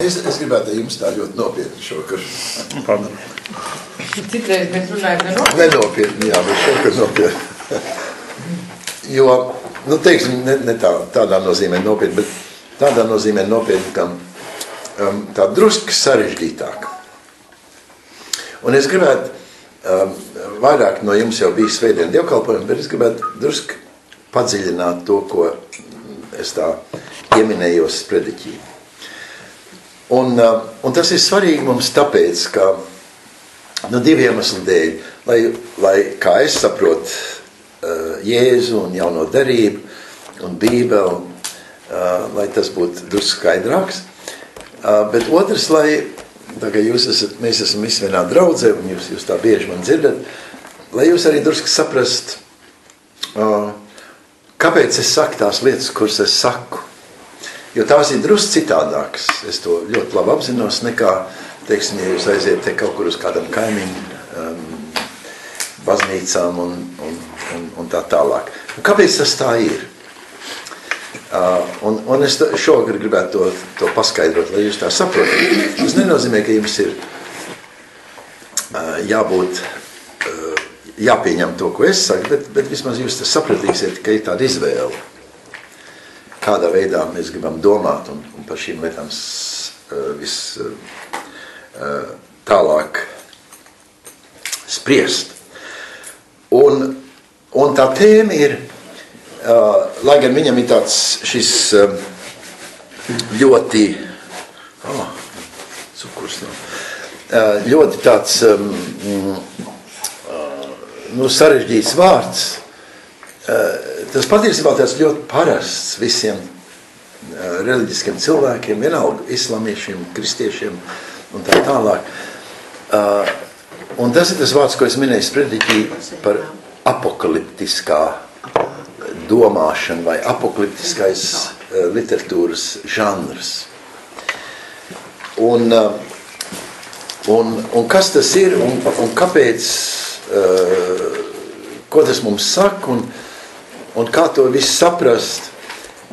Es gribētu jums tā ļoti nopietni šokar. Citreiz mēs runājam nenopietni, jā, bet šokar nopietni. Jo, nu teiksim, ne tādā nozīmē nopietni, bet tādā nozīmē nopietni, ka tā drusku sarežģītāk. Un es gribētu, vairāk no jums jau bija svētdien dievkalpojumi, bet es gribētu drusku padziļināt to, ko es tā ieminējos prediķī. Un tas ir svarīgi mums tāpēc, ka divu iemeslu dēļ, lai kā es saprotu Jēzu un jauno derību un Bībeli, lai tas būtu drusku skaidrāks. Bet otrs, lai, tā kā mēs esam visi vienā draudzē, un jūs tā bieži man dzirdat, lai jūs arī drusku saprast, kāpēc es saku tās lietas, kuras es saku. Jo tās ir drusku citādākas. Es to ļoti labi apzinos, nekā, teiksim, ja jūs aiziet te kaut kur uz kādam kaimiņu baznīcām un tā tālāk. Un kāpēc tas tā ir? Un es šogad gribētu to paskaidrot, lai jūs tā saprotat. Tas nenozīmē, ka jums ir jābūt, jāpieņem to, ko es saku, bet vismaz jūs tas sapratīsiet, ka ir tāda izvēle. Kādā veidā mēs gribam domāt un par šīm lietām tālāk spriest. Un tā tēma ir, lai gan viņam ir tāds šis ļoti, ļoti tāds sarežģīts vārds, tas patiesībā tāds ļoti parasts visiem reliģiskiem cilvēkiem, vienalga islamiešiem, kristiešiem un tā tālāk. Un tas ir tas vārds, ko es minēju prediķī par apokaliptiskā domāšana vai apokaliptiskais literatūras žanrs. Un kas tas ir un kāpēc, ko tas mums saka un kā to visu saprast.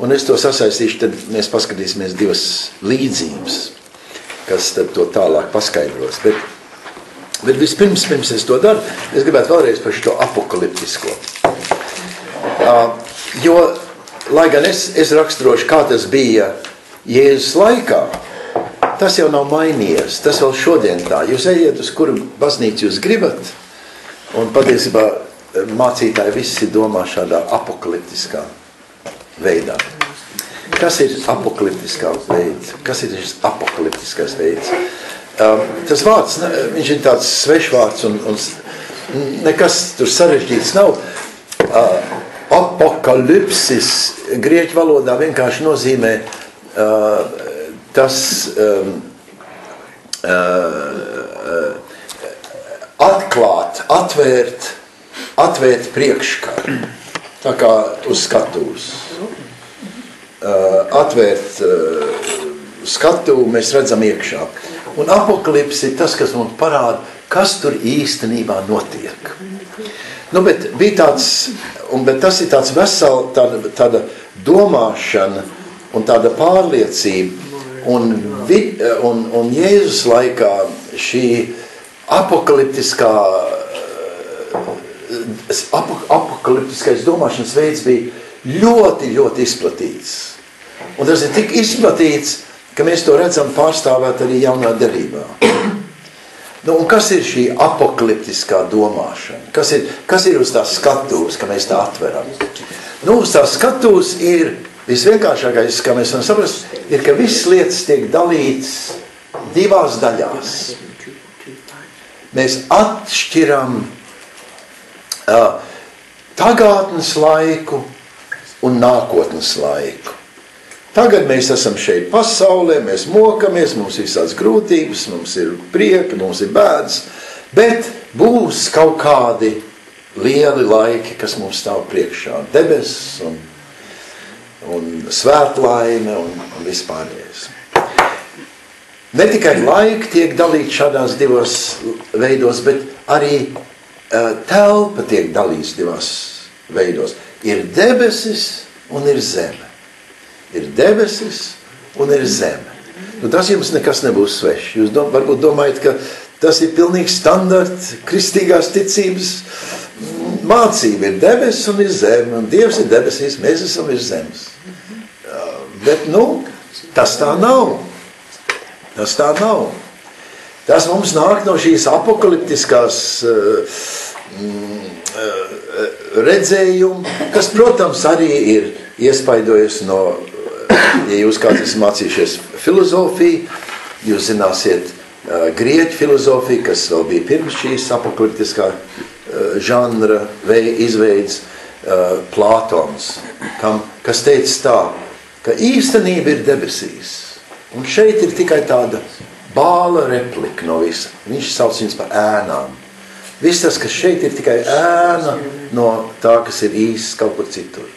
Un es to sasaistīšu, tad mēs paskatīsimies divas līdzības, kas tad to tālāk paskaidros. Bet vispirms es to daru, es gribētu vēlreiz par šo apokaliptisko. Jo, lai gan es raksturošu, kā tas bija Jēzus laikā, tas jau nav mainījies, tas vēl šodien tā. Jūs ejiet uz kuru baznīcu jūs gribat, un patiesībā mācītāji visi domā šādā apokaliptiskā veidā. Kas ir apokaliptiskā veids? Kas ir šis apokaliptiskais veids? Tas vārds, viņš ir tāds svešvārds un nekas tur sarežģīts nav. Apokalipsis grieķu valodā vienkārši nozīmē tas atklāt, atvērt priekškaru, tā kā uz skatuves. Atvērt skatuvu mēs redzam iekšā. Un apokalips ir tas, kas mums parāda, kas tur īstenībā notiek. Bet bija tāds, bet tas ir tāds vesel, tāda domāšana un tāda pārliecība. Un Jēzus laikā šī apokaliptiskais domāšanas veids bija ļoti, ļoti izplatīts. Un tas ir tik izplatīts, ka mēs to redzam pārstāvēt arī jaunā derībā. Un kas ir šī apokaliptiskā domāšana? Kas ir uz tās skatuves, ka mēs tā atveram? Uz tās skatuves ir visvienkāršākais, kā mēs varam saprast, ir, ka visas lietas tiek dalītas divās daļās. Mēs atšķiram tagadnes laiku un nākotnes laiku. Tagad mēs esam šeit pasaulē, mēs mokamies, mums ir visādas grūtības, mums ir prieki, mums ir bēdas, bet būs kaut kādi lieli laiki, kas mums stāv priekšā. Debesis un svētlaime un vispārējais. Ne tikai laiki tiek dalīti šādās divos veidos, bet arī telpa tiek dalīts divās veidos. Ir debesis un ir zeme. Ir debesis un ir zeme. tas jums nekas nebūs svešs. Jūs varbūt domājat, ka tas ir pilnīgi standarts kristīgās ticības mācība. Ir debesis un ir zeme, un Dievs ir debesīs, mēs esam virs zemes. Bet, tas tā nav. Tas tā nav. Tas mums nāk no šīs apokaliptiskās redzējuma, kas, protams, arī ir iespaidojies no, ja jūs kāds esat mācījušies filozofiju, jūs zināsiet grieķu filozofiju, kas vēl bija pirms šīs apokaliptiskā žanra izveids, Plātons, kas teica tā, ka īstenība ir debesīs. Un šeit ir tikai tāda bāla replika no visa. Viņš sauc viņus par ēnām. Viss tas, kas šeit ir tikai ēna no tā, kas ir īsts kaut kur citur.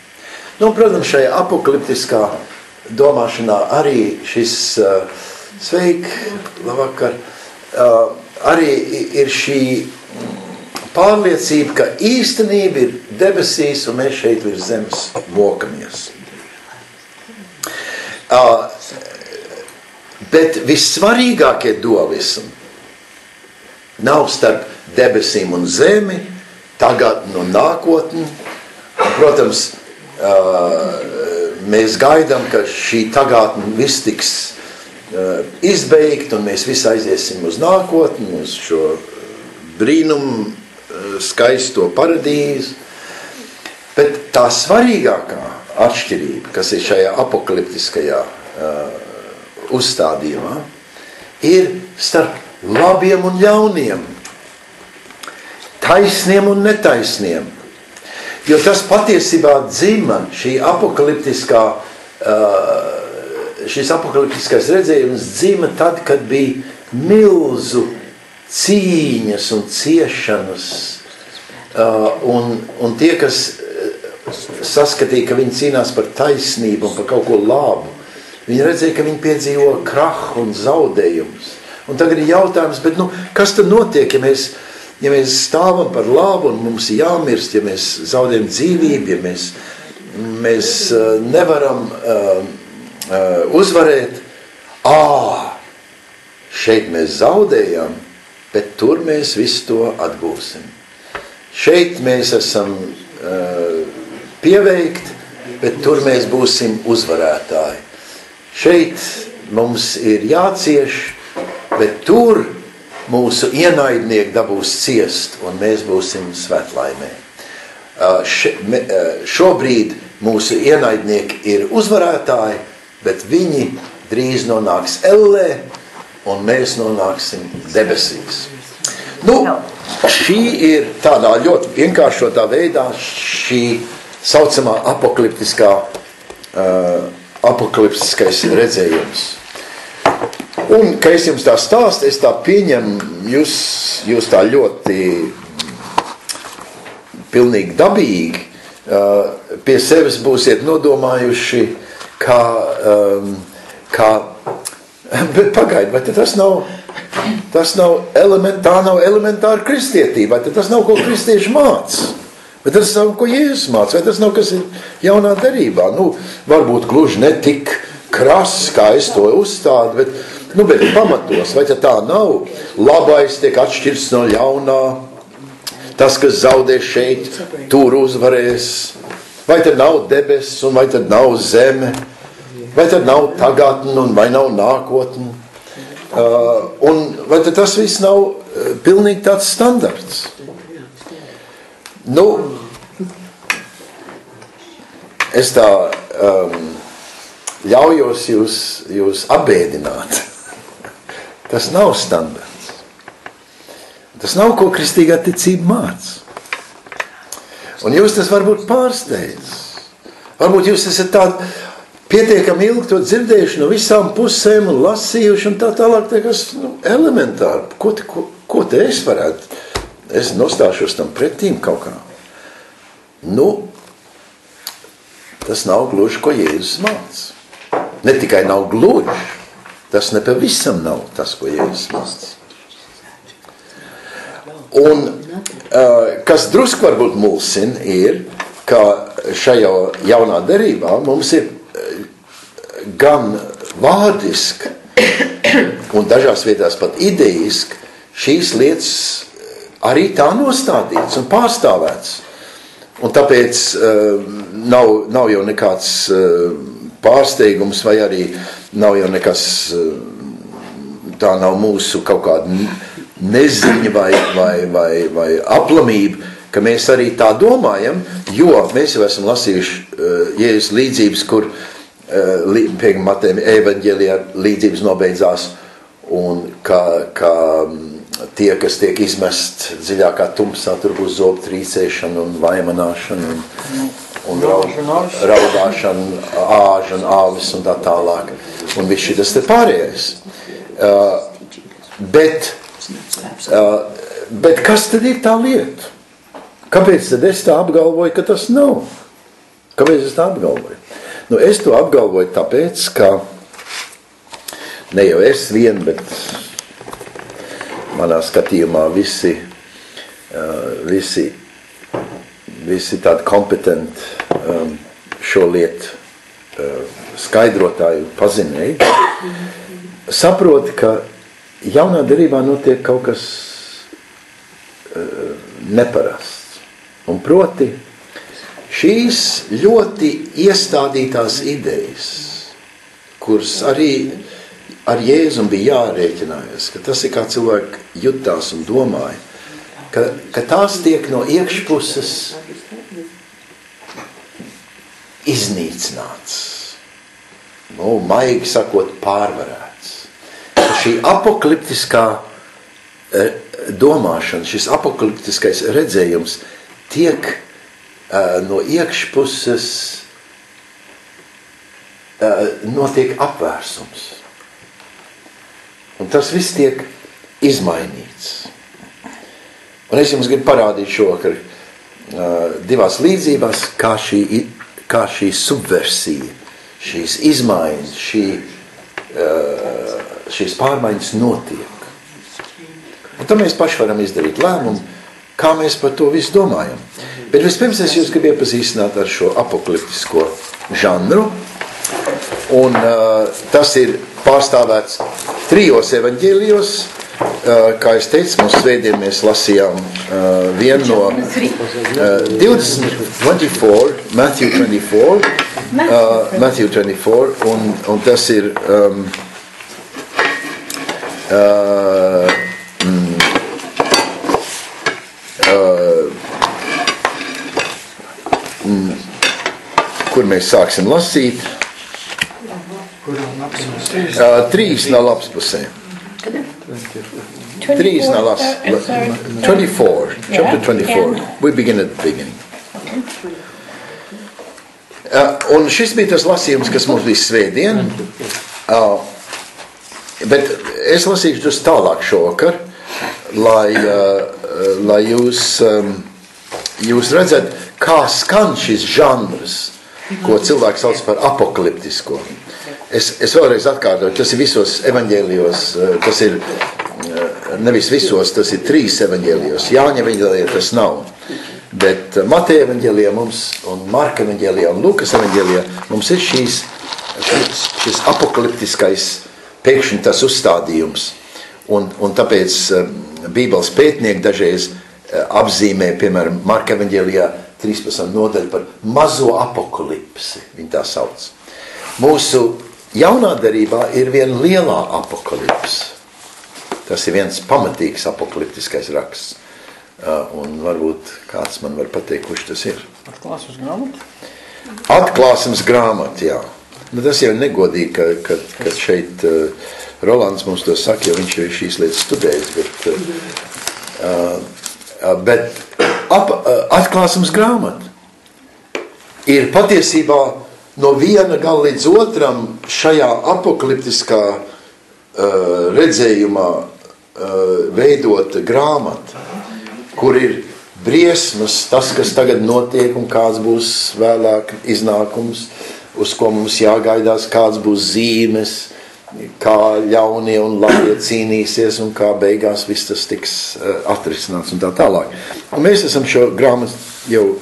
Protams, šajā apokaliptiskā domāšanā arī šis labvakar, arī ir šī pārliecība, ka īstenība ir debesīs un mēs šeit virs zemes mokamies. Bet vissvarīgākie dualismi nav starp debesīm un zemi, tagadni un nākotni. Protams, mēs gaidām, ka šī tagadni viss tiks izbeigt un mēs visi aiziesim uz nākotni, uz šo brīnumu skaisto paradīzi. Bet tā svarīgākā atšķirība, kas ir šajā apokaliptiskajā uzstādījumā, ir starp labiem un ļauniem, taisniem un netaisniem. Jo tas patiesībā dzima šis apokaliptiskais redzējums dzima tad, kad bija milzu cīņas un ciešanas, un tie, kas saskatīja, ka viņi cīnās par taisnību un par kaut ko labu, viņi redzēja, ka viņi piedzīvo krahu un zaudējumus. Un tagad ir jautājums, bet kas tad notiek, ja mēs stāvam par labu un mums ir jāmirst, ja mēs zaudējam dzīvību, ja mēs nevaram uzvarēt? Šeit mēs zaudējam, bet tur mēs visu to atgūsim. Šeit mēs esam pieveikti, bet tur mēs būsim uzvarētāji. Šeit mums ir jācieš, bet tur mūsu ienaidnieki dabūs ciest, un mēs būsim svētlaimē. Šobrīd mūsu ienaidnieki ir uzvarētāji, bet viņi drīz nonāks ellē, un mēs nonāksim debesīs. Šī ir tādā ļoti vienkāršotā veidā šī saucamā apokaliptiskais redzējums. Un, ka es jums tā stāstu, es tā pieņemu, jūs tā ļoti pilnīgi dabīgi pie sevis būsiet nodomājuši, bet pagaid, vai tas nav elementāra kristietība, vai tas nav ko kristieši māca, vai tas nav ko Jēzus māca, vai tas nav kas ir jaunā derībā. Varbūt gluži ne tik krass, kā es to uzstādu, bet pamatos, vai tā nav, labais tiek atšķirts no ļaunā, tas, kas zaudē šeit, tur uzvarēs, vai tad nav debesis, un vai tad nav zeme, vai tad nav tagadni, un vai nav nākotni, un vai tad tas viss nav pilnīgi tāds standarts. Es tā ļaujos jūs apbēdināt. Tas nav standarts. Tas nav, ko kristīgā ticība māca. Un jūs tas varbūt pārsteidz. Varbūt jūs esat tādi pietiekami ilgi to dzirdējuši no visām pusēm un lasījuši un tā tālāk, kas elementāri. Ko te es varētu? Es nostāšos tam pretīm kaut kā. Tas nav gluži, ko Jēzus māca. Ne tikai nav gluži, tas nepavisam nav tas, ko Jēzus māca. Un kas drusku varbūt mulsina ir, ka šajā jaunā derībā mums ir gan vārdiski un dažās vietās pat ideiski šīs lietas arī tā nostādīts un pārstāvēts. Un tāpēc nav jau nekāds pārsteigums, vai arī nav jau nekas, tā nav mūsu kaut kāda neziņa vai aplamība, ka mēs arī tā domājam, jo mēs jau esam lasījuši Jēzus līdzības, kur piemēram Mateja evaņģēlijā līdzības nobeidzās, un ka tie, kas tiek izmest dziļākā tumsā, tur būs zobu trīcēšana un vaimanāšana un raudāšana, āža un āvis un tā tālāk. Un viss šitas te pārējais. Bet kas tad ir tā lieta? Kāpēc tad es tā apgalvoju, ka tas nav? Kāpēc es tā apgalvoju? Nu, es to apgalvoju tāpēc, ka ne jau es vien, bet manā skatījumā visi tādi kompetenti šo lietu skaidrotāju pazinēji, saprot, ka jaunā derībā notiek kaut kas neparasts. Un proti, šīs ļoti iestādītās idejas, kuras arī ar Jēzum bija jārēķinājas, ka tas ir kā cilvēki jutās un domāja, ka tās tiek no iekšpuses iznīcināts, maigi sakot, pārvarēts. Šī apokaliptiskā domāšana, šis apokaliptiskais redzējums tiek no iekšpuses notiek apvērsums. Un tas viss tiek izmainīts. Un es jums gribu parādīt šovakar divās līdzībās, kā šī subversija, šīs izmaiņas, šīs pārmaiņas notiek. Un tad mēs paši varam izdarīt lēmumu, kā mēs par to visu domājam. Bet vispirms es jūs gribu iepazīstināt ar šo apokaliptisko žanru. Un tas ir pārstāvēts 3 evaņģēlijos. Kā es teicu, mums svētdien mēs lasījām vienu no Matthew 24, un tas ir kur mēs sāksim lasīt. 3 no labs pusē. 3 no labs. 24, chapter 24. We begin at the beginning. Un šis bija tas lasījums, kas mums bija svētdien. Bet es lasīšu tas tālāk šovakar, lai jūs redzat, kā skan šis žanrs, ko cilvēks sauc par apokaliptisko. Es vēlreiz atkārtoju, tas ir visos evaņģēlijos, tas ir nevis visos, tas ir 3 evaņģēlijos. Jāņa evaņģēlijā tas nav. Bet Mateja evaņģēlijā mums, un Marka evaņģēlijā, un Lukas evaņģēlijā mums ir šis apokaliptiskais pēkšņi tas uzstādījums. Un tāpēc Bībeles pētnieki dažreiz apzīmē, piemēram, Marka evaņģēlijā 13. nodaļa par mazo apokalipsi, viņi tā sauc. Mūsu jaunā derībā ir viena lielā apokalipse. Tas ir viens pamatīgs apokaliptiskais raksts. Un varbūt kāds man var pateikt, kurš tas ir. Atklāsmes grāmata? Atklāsmes grāmata, jā. Nu, tas jau negodīgi, ka šeit Rolands mums to saka, jo viņš jau šīs lietas studējis. Bet atklāsmes grāmata ir patiesībā no viena gala līdz otram šajā apokaliptiskā redzējumā veidota grāmata, kur ir briesmas, tas, kas tagad notiek un kāds būs vēlāk iznākums, uz ko mums jāgaidās, kāds būs zīmes, kā ļaunie un labie cīnīsies un kā beigās viss tas tiks atrisināts un tā tālāk. Un mēs esam šo grāmatu jau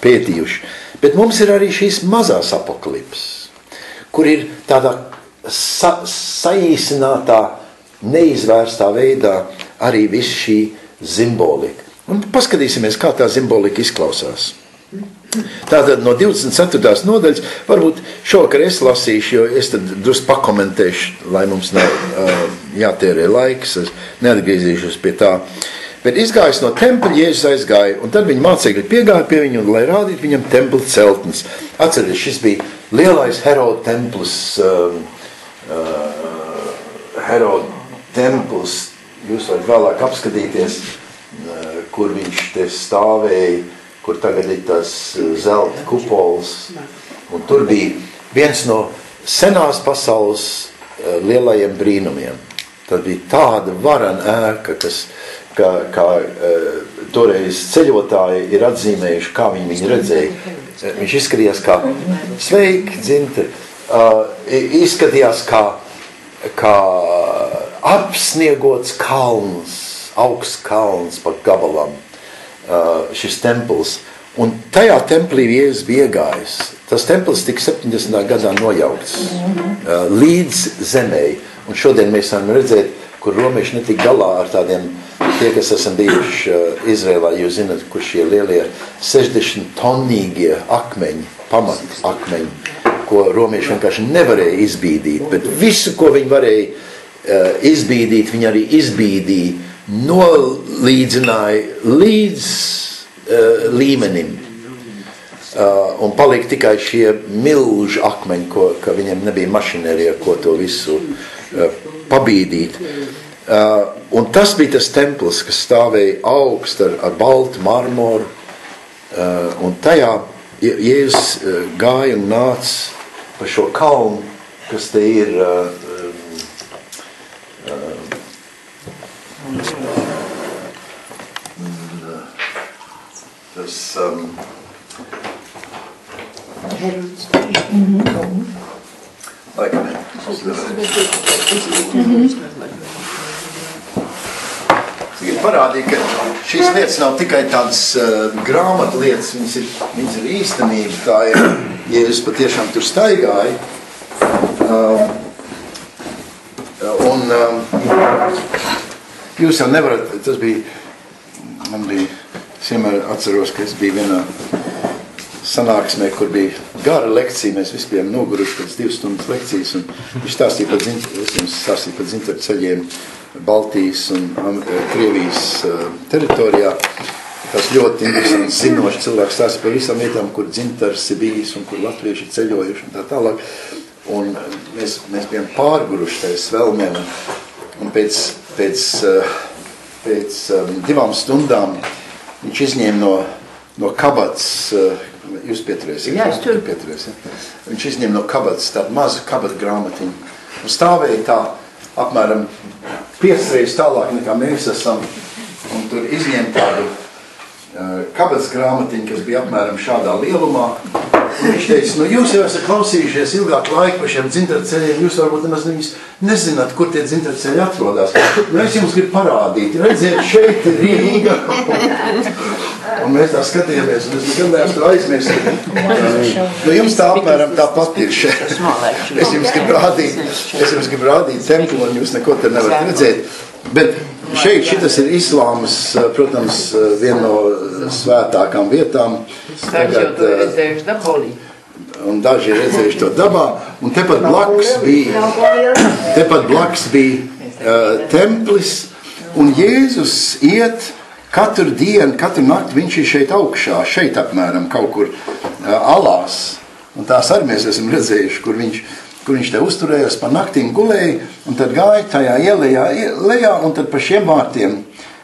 pētījuši. Bet mums ir arī šīs mazās apokalipses, kur ir tādā saīsinātā, neizvērstā veidā arī viss šī simbolika. Un paskatīsimies, kā tā simbolika izklausās. Tātad no 24. nodaļas, varbūt šovakar es lasīšu, jo es tad drusku pakomentēšu, lai mums nav jātērē laiks, es neatgriezīšos pie tā. Bet izgājis no tempļa, Jēzus aizgāja, un tad viņa mācekļi piegāja pie viņu, un lai rādītu viņam templi celtnes. Atcerieties, šis bija lielais Heroda templis, jūs varat vēlāk apskatīties, kur viņš te stāvēja, kur tagad ir tas zelta kupols. Un tur bija viens no senās pasaules lielajiem brīnumiem. Tad bija tāda varena ēka, kā toreiz ceļotāji ir atzīmējuši, kā viņi redzēja. Viņš izskatījās kā sveiki, dzimte, izskatījās kā apsniegots kalns, augsts kalns pa gabalam. Šis templis. Un tajā templī Jēzus bija iegājis. Tas templis tika 70. gadā nojaukts līdz zemei. Un šodien mēs varam redzēt, kur romieši netika galā ar tādiem, tie, kas esam bijuši Izrēlā, jūs zināt, kur šie lielie 60-tonnīgie akmeņi, pamatakmeņi, ko romieši vienkārši nevarēja izbīdīt. Bet visu, ko viņi varēja izbīdīt, viņi arī izbīdīja, nolīdzināja līdz līmenim. Un palika tikai šie milži akmeņi, ka viņiem nebija mašinērija, ko to visu pabīdīt. Un tas bija tas templis, kas stāvēja augst ar baltu marmoru. Un tajā Jēzus gāja un nāca pa šo kalnu, kas te ir tas laikam parādīja, ka šīs lietas nav tikai tādas grāmatu lietas, viņas ir īstenība, tā ir, Jēzus patiešām tur staigāja. Un jūs jau nevarat, tas bija, es vienmēr atceros, ka es biju vienā sanāksmē, kur bija gara lekcija, mēs visi bijām noguruši pēc 2 stundas lekcijas, un viņš stāstīja par dzintaru ceļiem Baltijas un Krievijas teritorijā. Tas ļoti interesants, zinoši cilvēks stāstīja par visām vietām, kur dzintars ir bijis un kur latvieši ir ceļojuši un tā tālāk. Un mēs bijām pārguruši tajā svelmēm, un pēc 2 stundām viņš izņēma no kabatas, jūs pieturēsiet? Jā, es tur. Viņš izņēma no kabatas tādu mazu kabatu grāmatiņu, un stāvēja tā apmēram 5 reizes tālāk nekā mēs esam, un tur izņēma tādu kabatas grāmatiņu, kas bija apmēram šādā lielumā. Un viņš teica, jūs jau esat klausījušies ilgāku laiku par šiem dzintaru ceļiem, jūs varbūt nezināt, kur tie dzintaru ceļi atrodas. Es jums gribu parādīt, redziet, šeit ir Rīga. Un mēs tā skatījāmies, un es nekad neesmu aizmirst. Jums tā apmēram tā pat ir šeit. Es jums gribu rādīt templi, un jūs neko te nevarat redzēt. Bet šeit šitas ir islāmas, protams, viena no svētākām vietām. Tagad, un daži ir redzējuši to dabā, un tepat blakus bija templis, un Jēzus iet katru dienu, katru nakti, viņš ir šeit augšā, šeit apmēram kaut kur alās, un tās arī mēs esam redzējuši, kur viņš te uzturējās, pa naktīm gulēja, un tad gāja tajā ielejā, un tad pa šiem vārtiem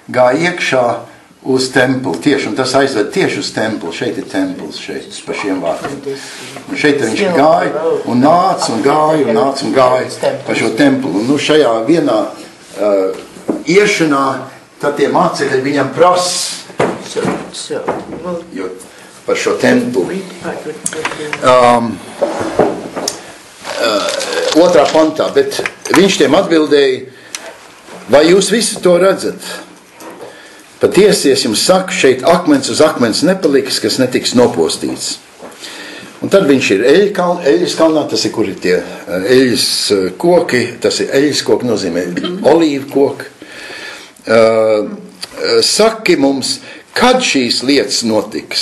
gāja iekšā uz templi, tieši, un tas aizved tieši uz templi, šeit ir templis, šeit, pa šiem vārtiem. Un šeit viņš gāja, un nāca, un gāja pa šo templi. Un šajā vienā iešanā, tad tie mācekļi viņam prasa par šo templi. 2. pantā, bet viņš tiem atbildēja, vai jūs visi to redzat? Patiesi, es jums saku, šeit akmens uz akmens nepaliks, kas netiks nopostīts. Un tad viņš ir Eļas kalnā, tas ir, kur ir tie eļas koki, tas ir eļas koki, nozīmē olīvu koki. Saki mums, kad šīs lietas notiks?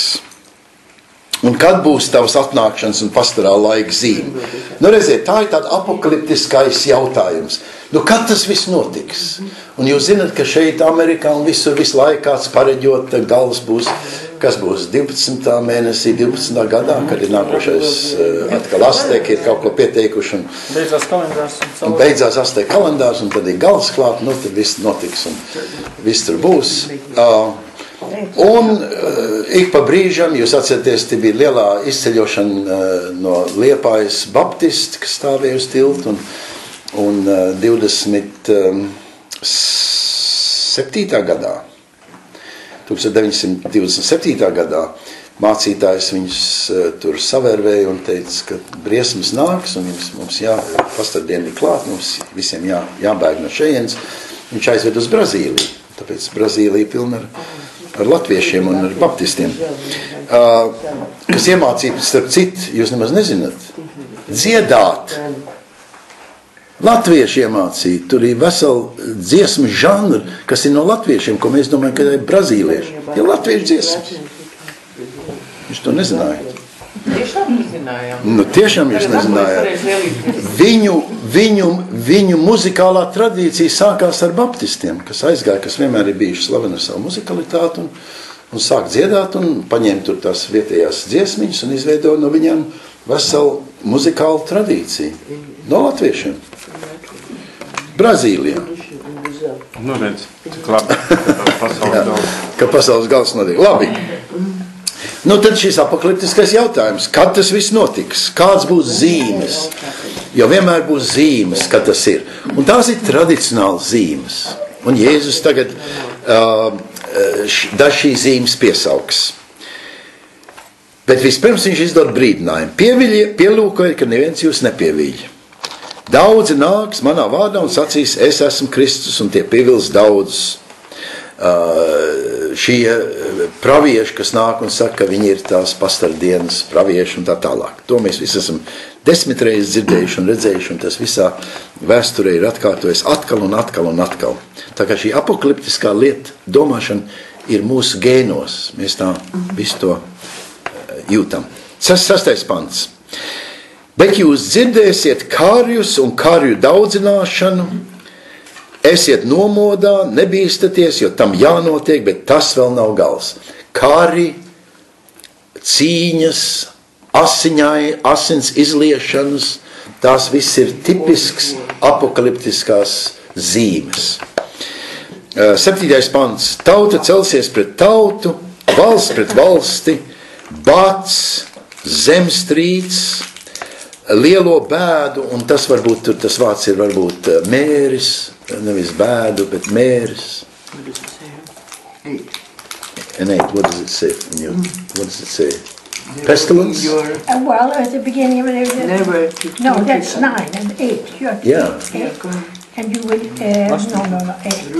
Un kad būs tavs atnākšanas un pastorāla laika zīme? Nu, redziet, tā ir tāda apokaliptiskais jautājums. Nu, kad tas viss notiks? Un jūs zināt, ka šeit Amerikā un visur visu laiku kāds pareģot, gals būs, kas būs 12. mēnesī, 12. gadā, kad ir nākošais atkal Azteki, ir kaut ko pieteikuši. Beidzās kalendārs. Un beidzās Azteki kalendārs, un tad ir gals klāt, nu, tad viss notiks un viss tur būs. Un ik pa brīžam, jūs atceraties, te bija lielā izceļošana no Liepājas Baptisti, kas stāvēja uz tiltu, un 27. gadā, 1927. gadā mācītājs viņus tur savērvēja un teica, ka briesmas nāks un mums pastardiena ir klāt, mums visiem jābēg no šejienes. Viņš aizved uz Brazīliju, tāpēc Brazīlija pilna ar latviešiem un ar baptistiem, kas iemācīja, starp citu, jūs nemaz nezināt, dziedāt. Latvieši iemācīja, tur ir vesela dziesmu žanri, kas ir no latviešiem, ko mēs domājam, ka ir brazīlieši. Ir latviešu dziesmas. Viņš to nezināja. Tiešām nezinājām. Nu, tiešām jūs nezinājāt. Viņu muzikālā tradīcija sākās ar baptistiem, kas aizgāja, kas vienmēr ir bijuši slaveni ar savu muzikalitāti un sāk dziedāt un paņēma tur tās vietējās dziesmiņas un izveidoja no viņām veselu muzikālu tradīciju. No latviešiem. Brazīlijā. Nu, redz, tik labi, ka pasaules gals notiek. Labi. Nu, tad šis apokaliptiskais jautājums. Kad tas viss notiks? Kāds būs zīmes? Jo vienmēr būs zīmes, kad tas ir. Un tās ir tradicionāls zīmes. Un Jēzus tagad daž šīs zīmes piesauks. Bet vispirms viņš izdod brīdinājumu. Pielūkojiet, ka neviens jūs nepieviļ. Daudzi nāks manā vārdā un sacīs, es esmu Kristus, un tie pievils daudzus. Šie pravieši, kas nāk un saka, ka viņi ir tās pastardienas pravieši un tā tālāk. To mēs visi esam 10 reizes dzirdējuši un redzējuši, un tas visā vēsturē ir atkārtojies atkal un atkal un atkal. Tā kā šī apokaliptiskā lieta domāšana ir mūsu gēnos. Mēs tā visu to jūtam. 6. pants. Bet jūs dzirdēsiet karjus un karju daudzināšanu, esiet nomodā, nebīstaties, jo tam jānotiek, bet tas vēl nav gals. Kari, cīņas, asins izliešanas, tās viss ir tipisks apokaliptiskās zīmes. 7. pants. Tauta celsies pret tautu, valsts pret valsti, bats, zemstrīds, lielo bēdu, un tas varbūt, tur tas vārds ir varbūt mēris, nevis bēdu, bet mēris. What does it say? What does it say? Pestilence? Well, at the beginning of it, no, that's 9 and 8. Yeah. And you will, no, 8.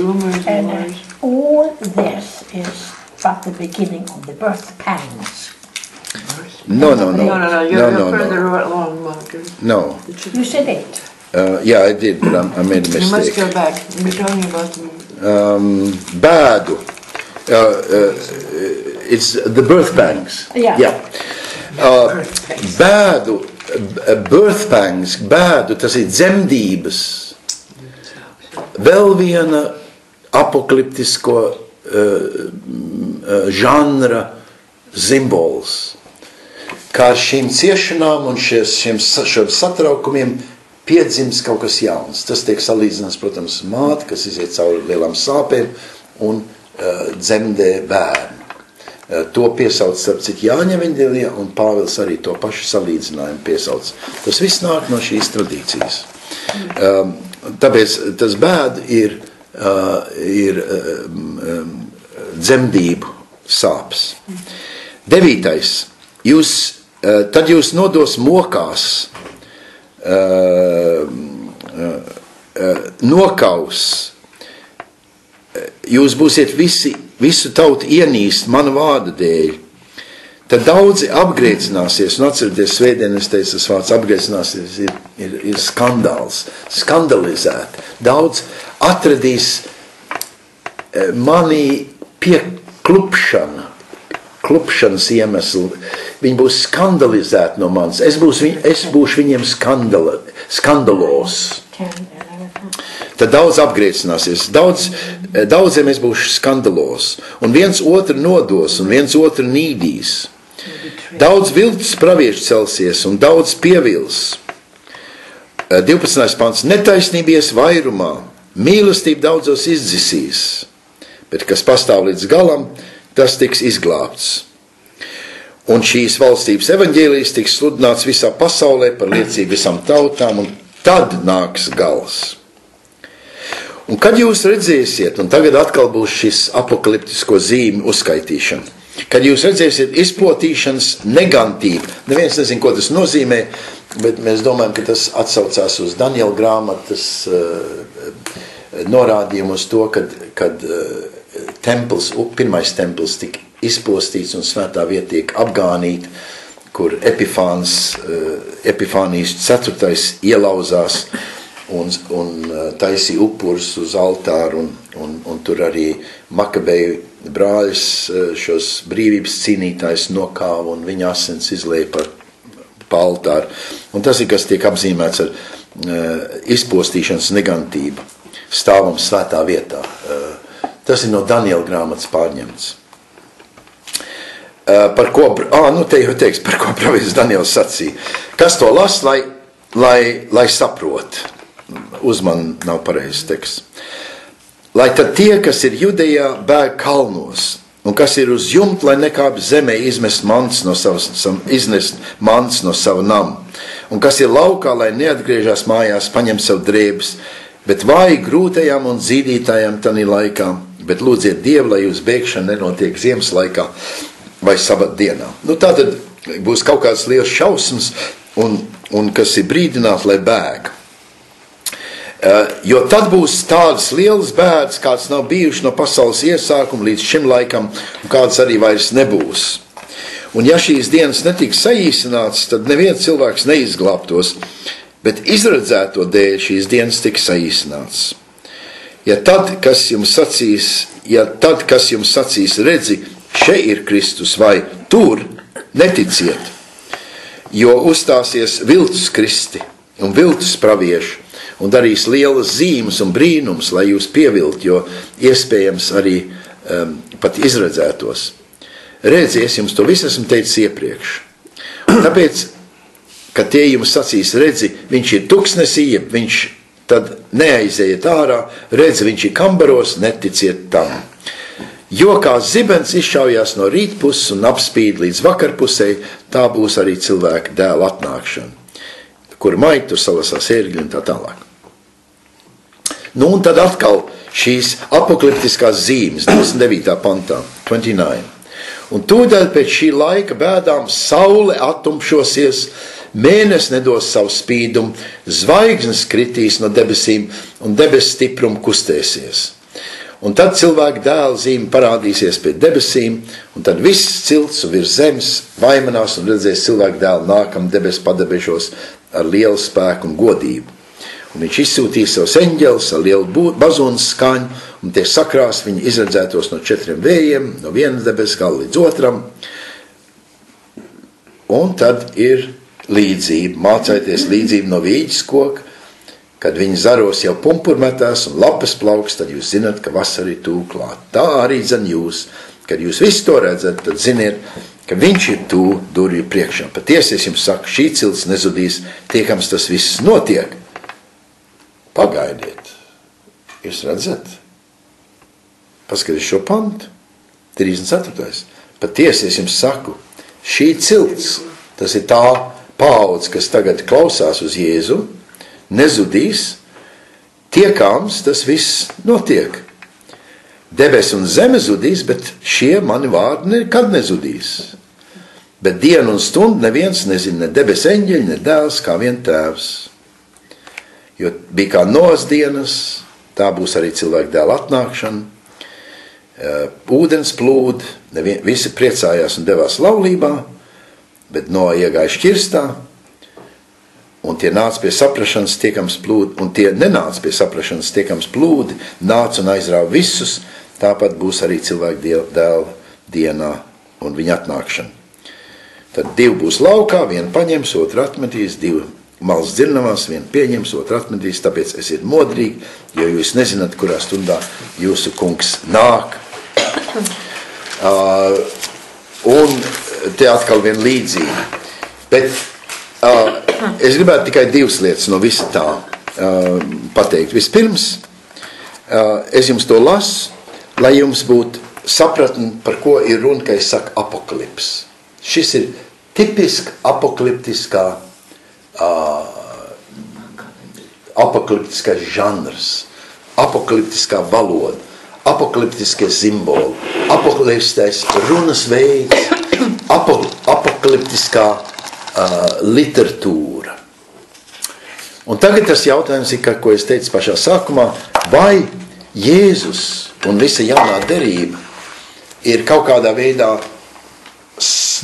And all this is but the beginning of the birth pangs. No. You're further along, Marcus. No. You said 8. Yeah, I did, but I made a mistake. You must go back. We're talking about Bēdu. It's the birth pangs. Yeah. Bēdu, birth pangs, bēdu, tas ir dzemdības. Vēl viena apokaliptisko žanra simbols. Kā ar šīm ciešanām un šiem satraukumiem piedzims kaut kas jauns. Tas tiek salīdzināts, protams, māte, kas iziet cauri lielām sāpēm un dzemdē bērnu. To piesauc starp citu Jāņa evaņģēlijā, un Pāvils arī to pašu salīdzinājumu piesauc. Tas viss nāk no šīs tradīcijas. Tāpēc tas bēdu ir dzemdību sāpes. 9. Tad jūs nodos mokās, nokaus, jūs būsiet visu tautu ienīst manu vārdu dēļ. tad daudzi apgriezināsies, un atcerieties, svētdien es teicu, tas vārds apgriezināsies ir skandāls, skandalizēt. Daudz atradīs mani pie klupšanas iemeslu. Viņi būs skandalizēti no manis. Es būšu viņiem skandalos. Tad daudz apgriezināsies. Daudziem es būšu skandalos. Un viens otru nodos, un viens otru nīdīs. Daudz viltus praviešu celsies, un daudz pievils. 12. pants. Netaisnībies vairumā, mīlestība daudzos izdzisīs, bet kas pastāv līdz galam, tas tiks izglābts. Un šīs valstības evaņģēlijs tiks sludināts visā pasaulē par liecību visam tautām, un tad nāks gals. Un kad jūs redzēsiet, un tagad atkal būs šis apokaliptisko zīmi uzskaitīšana, kad jūs redzēsiet izplatīšanas negantību, neviens nezin, ko tas nozīmē, bet mēs domājam, ka tas atsaucās uz Daniela grāmatas norādījumu uz to, kad pirmais templis tika izpostīts un svētā vieta tiek apgānīta, kur Epifānijas 4. ielauzās un taisīja upurus uz altāru, un tur arī Makabeju brāļus, šos brīvības cīnītājus nokāva un viņa asins izlēja pa altāru. Un tas ir, kas tiek apzīmēts ar izpostīšanas negantību, stāvam svētā vietā. Tas ir no Daniela grāmatas pārņemts. Par ko pravietis Daniels sacīja. Kas to las, lai saprot. Uzman nav pareizs teksts. Lai tad tie, kas ir Judejā, bēg kalnos, un kas ir uz jumta, lai nekāp zemē iznest mants no sava nama, un kas ir laukā, lai neatgriežās mājās, paņem savu drēbes, bet vāji grūtajām un zīdītājām tanī laikā, bet lūdziet Dievu, lai jūs bēgšana nenotiek ziemas laikā vai sabat dienā. Tātad būs kaut kāds liels šausmas, un kas ir brīdināt, lai bēg. Jo tad būs tādas lielas bēdas, kāds nav bijuši no pasaules iesākuma līdz šim laikam, un kāds arī vairs nebūs. Un ja šīs dienas netiks saīsināts, tad neviens cilvēks neizglābtos, bet izredzēto dēļ šīs dienas tiks saīsināts. Ja tad, kas jums sacīs, redzi, šeit ir Kristus, vai tur, neticiet, jo uzstāsies viltus kristi un viltus pravieši, un darīs lielas zīmes un brīnums, lai jūs pievilt, jo iespējams arī pat izredzētos. Redzi, es jums to visu esmu teicis iepriekš. Un tāpēc, kad tie jums sacīs, redzi, viņš ir tuksnesī, viņš tad neaiziet ārā, redzi, viņš ir kambaros, neticiet tam. Jo kā zibens izšaujās no rītpuses un apspīd līdz vakarpusei, tā būs arī cilvēka dēla atnākšana, kur maigi tur salasās ērgļi un tā tālāk. Un tad atkal šīs apokaliptiskās zīmes, 29. pantā, 29. Un tūdaļ pēc šī laika bēdām saule atumšosies, mēnesis nedos savu spīdumu, zvaigznes kritīs no debesīm un debes stiprumu kustēsies. Un tad cilvēka dēla zīme parādīsies pie debesīm, un tad viss cilts virs zemes vaimanās un redzēs cilvēka dēlu nākam debes padebešos ar lielu spēku un godību. Un viņš izsūtīs savus eņģeļus ar lielu bazunas skaņu, un tie sakrās viņi izredzētos no 4 vējiem, no vienas debesu gala līdz otram. Un tad ir līdzība, mācēties līdzību no vīģes koka, kad viņi zaros jau pumpurmetās un lapas plauks, tad jūs zinat, ka vasara ir tūlīt klāt. Tā arī zin jūs, kad jūs visu to redzat, tad ziniet, ka viņš ir tūlīt durvju priekšā. Patiesi es jums saku, šī cilts nezudīs, tiekams tas viss notiek. Pagaidiet, jūs redzat? Paskatieties šo pantu, 34. Patiesi es jums saku, šī cilts, tas ir tā paudze, kas tagad klausās uz Jēzu, nezudīs, tiekams tas viss notiek. Debes un zeme zudīs, bet šie mani vārdi nekad nezudīs. Bet dienu un stundu neviens nezina, ne debes eņģeļi, ne dēls, kā vien tēvs. Jo bija kā Noas dienas, tā būs arī cilvēka dēla atnākšana. ūdens plūd, visi priecājās un devās laulībā, bet Noa iegāja šķirstā, un tie nāca pie saprašanas tiekams plūdi, un tie nenāca pie saprašanas tiekams plūdi, nāca un aizrāva visus, tāpat būs arī cilvēku dēla dienā un viņa atnākšana. Tad 2 būs laukā, 1 paņems, 2 atmetīs, 2 malas dzirnavās, 1 pieņems, 2 atmetīs, tāpēc esiet modrīgi, jo jūs nezināt, kurā stundā jūsu kungs nāk. Un te atkal viena līdzība. Bet es gribētu tikai 2 lietas no visa tā pateikt. Vispirms, es jums to lasu, lai jums būtu sapratni, par ko ir runa, ka es saku apokalips. Šis ir tipiski apokaliptiskais žanrs, apokaliptiskā valoda, apokaliptiskie simboli, apokaliptiskais runas veids, apokaliptiskā literatūra. Un tagad tas jautājums ir, ko es teicu pašā sākumā, vai Jēzus un visa jaunā derība ir kaut kādā veidā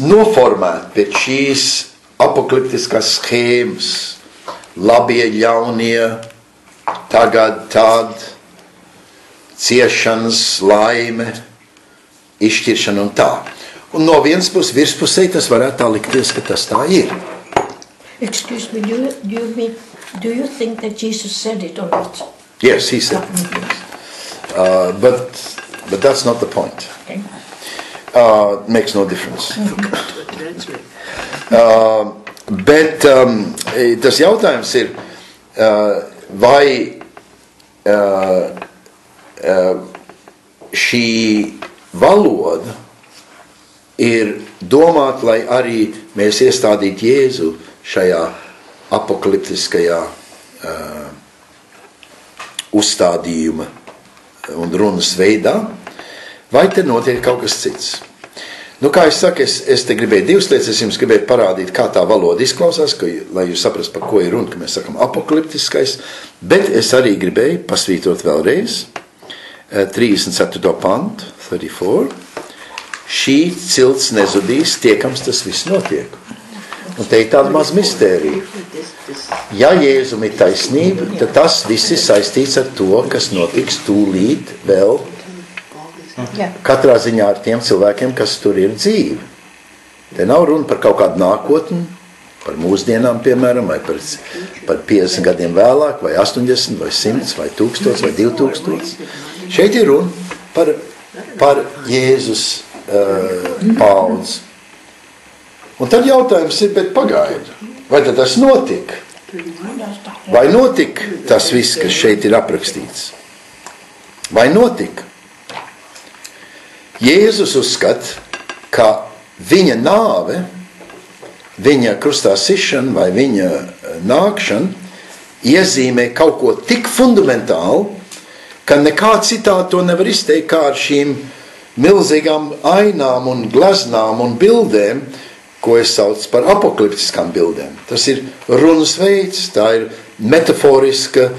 noformēta pēc šīs apokaliptiskās schēmas, labie, ļaunie, tagad, tad, ciešanas, laime, izšķiršana un tā. Un no vienas puses virspusē tas varētu tā likties, ka tas tā ir. Excuse me, do you think that Jesus said it or not? Yes, he said it. But that's not the point. Okay. Makes no difference. Bet tas jautājums ir, vai šī valoda ir domāta, lai arī mēs iestādītu Jēzu šajā apokaliptiskajā uzstādījuma un runas veidā, vai te notiek kaut kas cits. Nu, kā es saku, es te gribēju 2 lietas, es jums gribēju parādīt, kā tā valoda izklausās, lai jūs saprast, par ko ir runa, ka mēs sakam apokaliptiskais, bet es arī gribēju pasvītrot vēlreiz 34. pantu, 34. Šī cilts nezudīs, tiekams tas viss notiek. Un te ir tāda maz mistērija. Ja Jēzum ir taisnība, tad tas viss ir saistīts ar to, kas notiks tūlīt vēl katrā ziņā ar tiem cilvēkiem, kas tur ir dzīvi. Te nav runa par kaut kādu nākotni, par mūsdienām, piemēram, vai par 50 gadiem vēlāk, vai 80, vai 100, vai 1000, vai 2000. Šeit ir runa par Jēzus paudzi. Un tad jautājums ir, bet pagaidu, vai tad tas notika? Vai notika tas viss, kas šeit ir aprakstīts? Vai notika? Jēzus uzskata, ka viņa nāve, viņa krustā sišana vai viņa nākšana iezīmē kaut ko tik fundamentālu, ka nekā citā to nevar izteikt kā ar šīm milzīgām ainām un gleznām un bildēm, ko es saucu par apokaliptiskām bildēm. Tas ir runas veids, tā ir metaforiska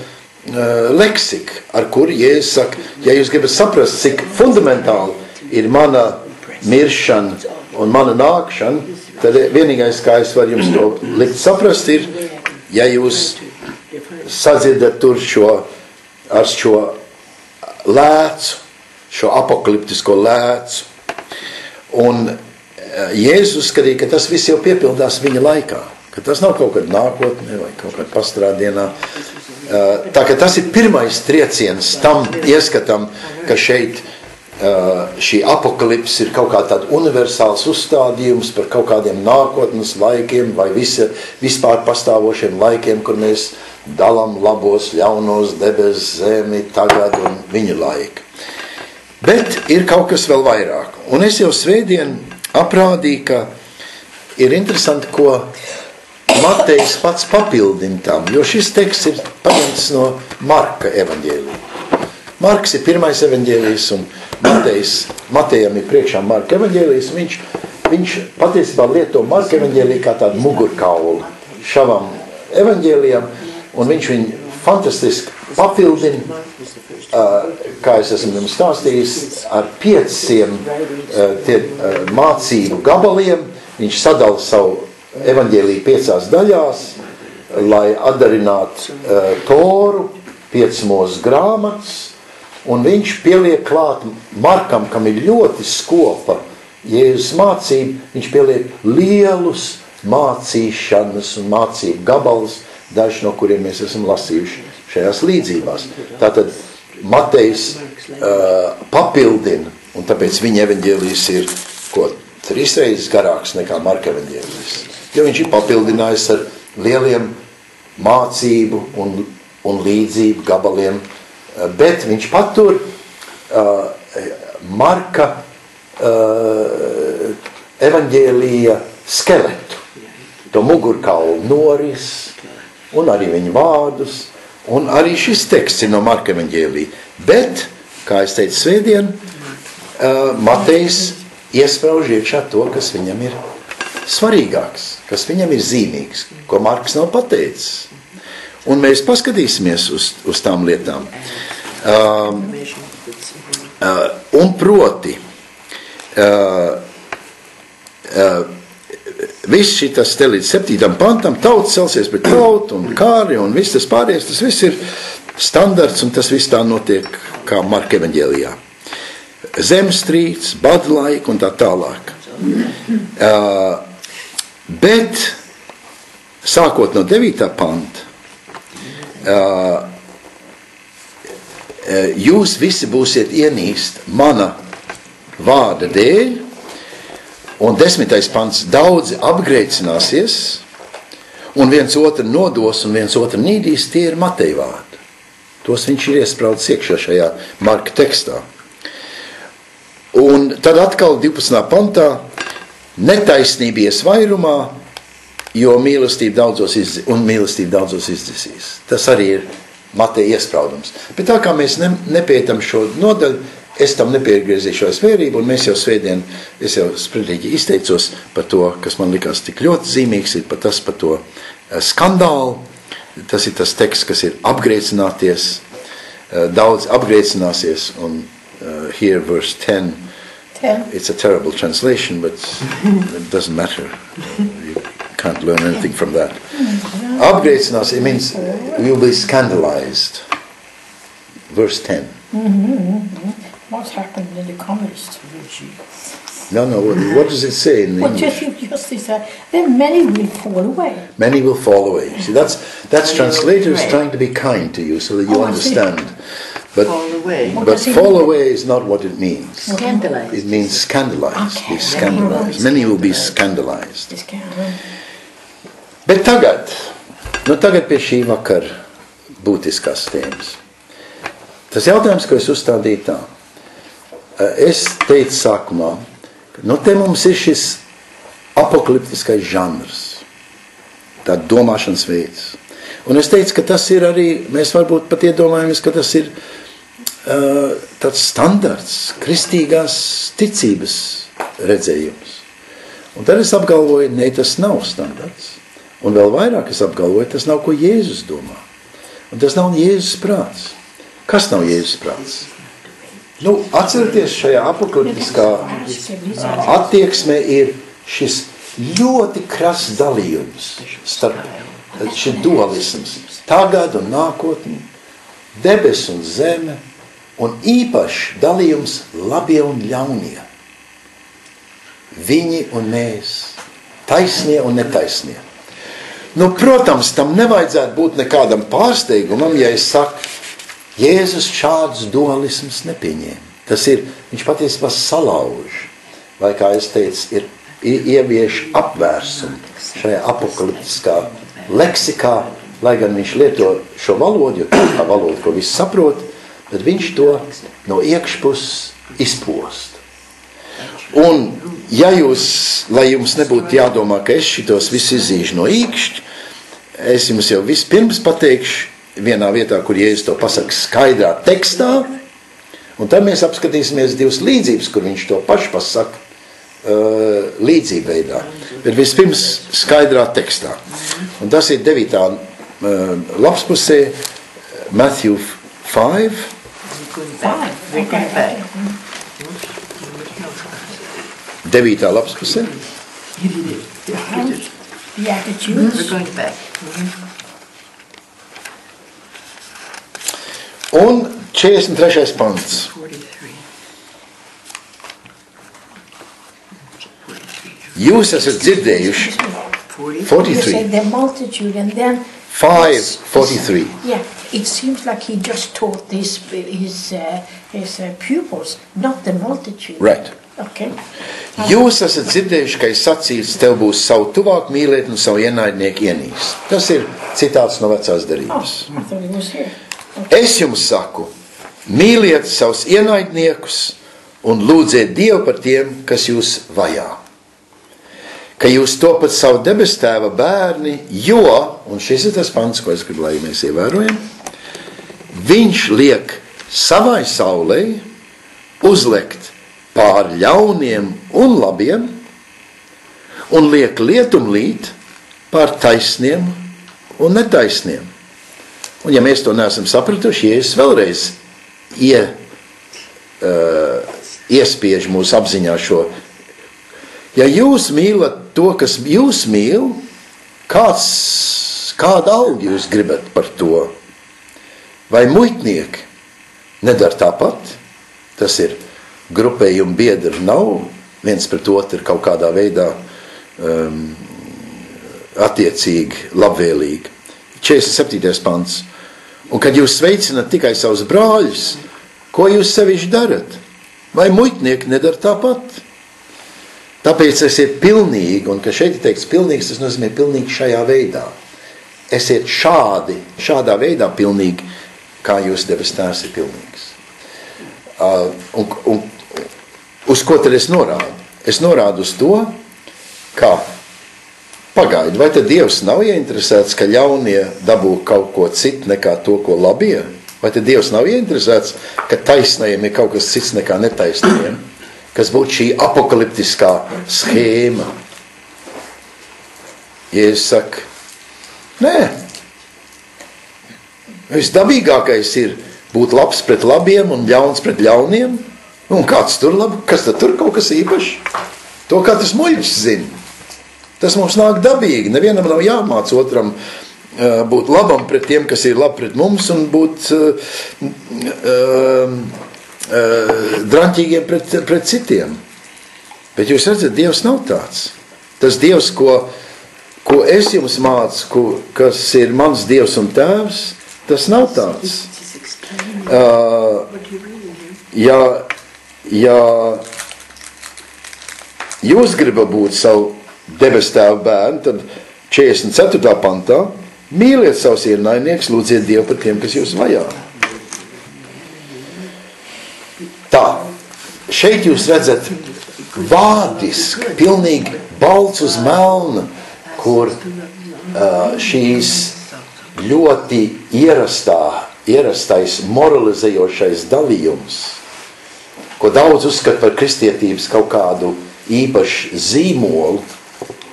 leksika, ar kuru Jēzus saka, ja jūs gribat saprast, cik fundamentāli ir mana miršana un mana nākšana, tad vienīgais, kā es varu jums to likt saprast, ir, ja jūs sadzirdat tur ar šo lēcu, šo apokaliptisko lēcu. Un Jēzus skatīja, ka tas viss jau piepildās viņa laikā, ka tas nav kaut kad nākotnē vai kaut kad pastrādienā. Tā ka tas ir pirmais trieciens tam ieskatam, ka šeit šī apokalips ir kaut kā tāda universāls uzstādījums par kaut kādiem nākotnes laikiem vai vispār pastāvošiem laikiem, kur mēs dalām labos, ļaunos, debes, zemi, tagad un viņa laika. Bet ir kaut kas vēl vairāk. Un es jau svētdien aprādīju, ka ir interesanti, ko Matejs pats papildina tam, jo šis teksts ir paņemts no Marka evaņģēlija. Marks ir pirmais evaņģēlijs un Matejam ir priekšā Marka evaņģēlijs. Viņš patiesībā lieto Marka evaņģēliju kā tādu mugurkaulu šavam evaņģēlijam, un viņš viņu fantastiski papildina, kā es esmu jums stāstījis, ar 500 mācību gabaliem. Viņš sadala savu evaņģēliju 5 daļās, lai atdarinātu Toru, 5 mūsu grāmatas, un viņš pieliek klāt Markam, kam ir ļoti skopa Jēzus mācība, viņš pieliek lielus mācīšanas un mācību gabalus, daži no kuriem mēs esam lasījuši šajās līdzībās. Tātad Matejs papildina, un tāpēc viņa evaņģēlijs ir 3 reizes garāks nekā Marka evaņģēlijs. Jo viņš ir papildinājis ar lieliem mācību un līdzību gabaliem, bet viņš patur Marka evaņģēlija skeletu, to mugurkaulu noris, un arī viņa vārdus, un arī šis teksts ir no Marka evaņģēlija. Bet, kā es teicu svētdien, Matejs iesprauž iekšā to, kas viņam ir svarīgāks, kas viņam ir zīmīgs, ko Marks nav pateicis. Un mēs paskatīsimies uz tām lietām. Un proti, viss šitas te līdz 7. pantam, tauta celsies pret tautu un kāri un viss tas pārējais, tas viss ir standarts un tas viss tā notiek kā Marka evaņģēlijā. Zemstrīds, badlaika un tā tālāk. Bet, sākot no 9. panta, jūs visi būsiet ienīst mana vārda dēļ, un 10. pants, daudzi apgreicināsies, un viens otru nodos un viens otru nīdīs, tie ir Mateja vārdi. Tos viņš ir iespraudis iekšā šajā Marka tekstā. Un tad atkal 12. pantā, netaisnība ies vairumā, jo mīlestība daudzos izdzisīs. Tas arī ir Mateja iespraudums. Bet tā kā mēs nepētam šo nodaļu, es tam nepiegriezīšos vērību, un mēs jau svētdien, es jau spritīgi izteicos par to, kas man likās tik ļoti zīmīgs, ir par to skandālu. Tas ir tas teksts, kas ir apgreicināties, daudz apgreicināsies, un here verse 10, it's a terrible translation, but it doesn't matter. You can't learn anything from that. Apgreicinās, it means you'll be scandalized. Verse 10. What's happened in the communist regime? No, what does it say in English? Just then many will fall away. Many will fall away. See, that's translators trying to be kind to you so that you understand. But fall away is not what it means. Scandalized. It means scandalized. Okay. Be scandalized. Many will be scandalized. Bet tagad pie šī vakara būtiskās tēmas. Tas jautājums, ko es uzstādīju tā. Es teicu sākumā, te mums ir šis apokaliptiskais žanrs, tā domāšanas veids. Un es teicu, ka tas ir arī, mēs varbūt pat iedomājamies, ka tas ir tāds standarts, kristīgās ticības redzējums. Un tad es apgalvoju, ne, tas nav standarts. Un vēl vairāk es apgalvoju, tas nav, ko Jēzus domā. Un tas nav Jēzus prāts. Kas nav Jēzus prāts? Atcerieties, šajā apokaliptiskā attieksmē ir šis ļoti krass dalījums starp šis dualisms, tagad un nākotni, debes un zeme, un īpaši dalījums labie un ļaunie. Viņi un mēs, taisnie un netaisnie. Protams, tam nevajadzētu būt nekādam pārsteigumam, ja es saku, Jēzus šādus dualismus nepieņēma. Tas ir, viņš patiesībā salauž, vai kā es teicu, ir ievieš apvērsumu šajā apokaliptiskā leksikā, lai gan viņš lieto šo valodu, jo tā kā valoda, ko viss saprot, bet viņš to no iekšpuses izpost. Un, ja lai jums nebūtu jādomā, ka es šitos visu izzīšu no īkšķi, es jums jau vispirms pateikšu vienā vietā, kur Jēzus to pasaka skaidrā tekstā, un tad mēs apskatīsimies divas līdzības, kur viņš to pašu pasaka līdzību veidā. Bet vispirms skaidrā tekstā. Un tas ir 9. lapspusē, Matthew 5. We're going back. 9. lapas pusē. The attitudes. We're going back. Un 43. pants. 43. Jūs esat dzirdējuši You 43. said the multitude, and then 5:43. yeah, it seems like he just taught his pupils, not the multitude. Right. Okay. Jūs esat dzirdējuši, ka ir sacīts, tev būs savu tuvāku mīlēt un savu ienaidnieku ienīst. Tas ir citāts no vecās Oh, derības. I thought it was here. Okay. Es jums saku, mīliet savus ienaidniekus un lūdziet Dievu par tiem, kas jūs vajā. Ka jūs topat savu debes tēva bērni, jo, un šis ir tas pants, ko es gribu, lai mēs ievērojam, viņš liek savai saulei uzlekt pār ļauniem un labiem un liek lietumlīt pār taisniem un netaisniem. Un ja mēs to neesam sapratuši, Jēzus vēlreiz iespiež mūsu apziņā šo. Ja jūs mīlat to, kas jūs mīl, kādu algu jūs gribat par to? Vai muitnieki nedara tāpat? Tas ir grupējumi biedri nav viens pret otru kaut kādā veidā attiecīgi, labvēlīgi. 47. pants. Un kad jūs sveicinat tikai savus brāļus, ko jūs sevišķi darat? Vai muitnieki nedara tāpat? Tāpēc esiet pilnīgi, un ka šeit ir teikts pilnīgs, tas nozīmē pilnīgi šajā veidā. Esiet šādā veidā pilnīgi, kā jūs debes tēvs ir pilnīgs. Un uz ko tad es norādu? Es norādu uz to, ka pagaidi, vai tad Dievs nav ieinteresēts, ka ļaunie dabū kaut ko citu nekā to, ko labie? Vai tad Dievs nav ieinteresēts, ka taisnajiem ir kaut kas cits nekā netaisnajiem? Kas būtu šī apokaliptiskā schēma. Jēzus saka, nē, visdabīgākais ir būt labs pret labiem un ļauns pret ļauniem. Un kāds tur labi, kas tad tur kaut kas īpašs? To katrs muļķis zina. Tas mums nāk dabīgi. Nevienam nav jāmāc otram būt labam pret tiem, kas ir labi pret mums, un būt draņķīgiem pret citiem. Bet jūs redzat, Dievs nav tāds. Tas Dievs, ko es jums mācu, kas ir mans Dievs un tēvs, tas nav tāds. Ja jūs gribat būt savu debes tēvu bērnu, tad 44. pantā mīliet savus ienaidniekus, lūdziet Dievu par tiem, kas jūs vajā. Tā, šeit jūs redzat vārdiski, pilnīgi balts uz melna, kur šīs ļoti ierastais moralizējošais dalījums, ko daudz uzskata par kristietības kaut kādu īpašu zīmolu,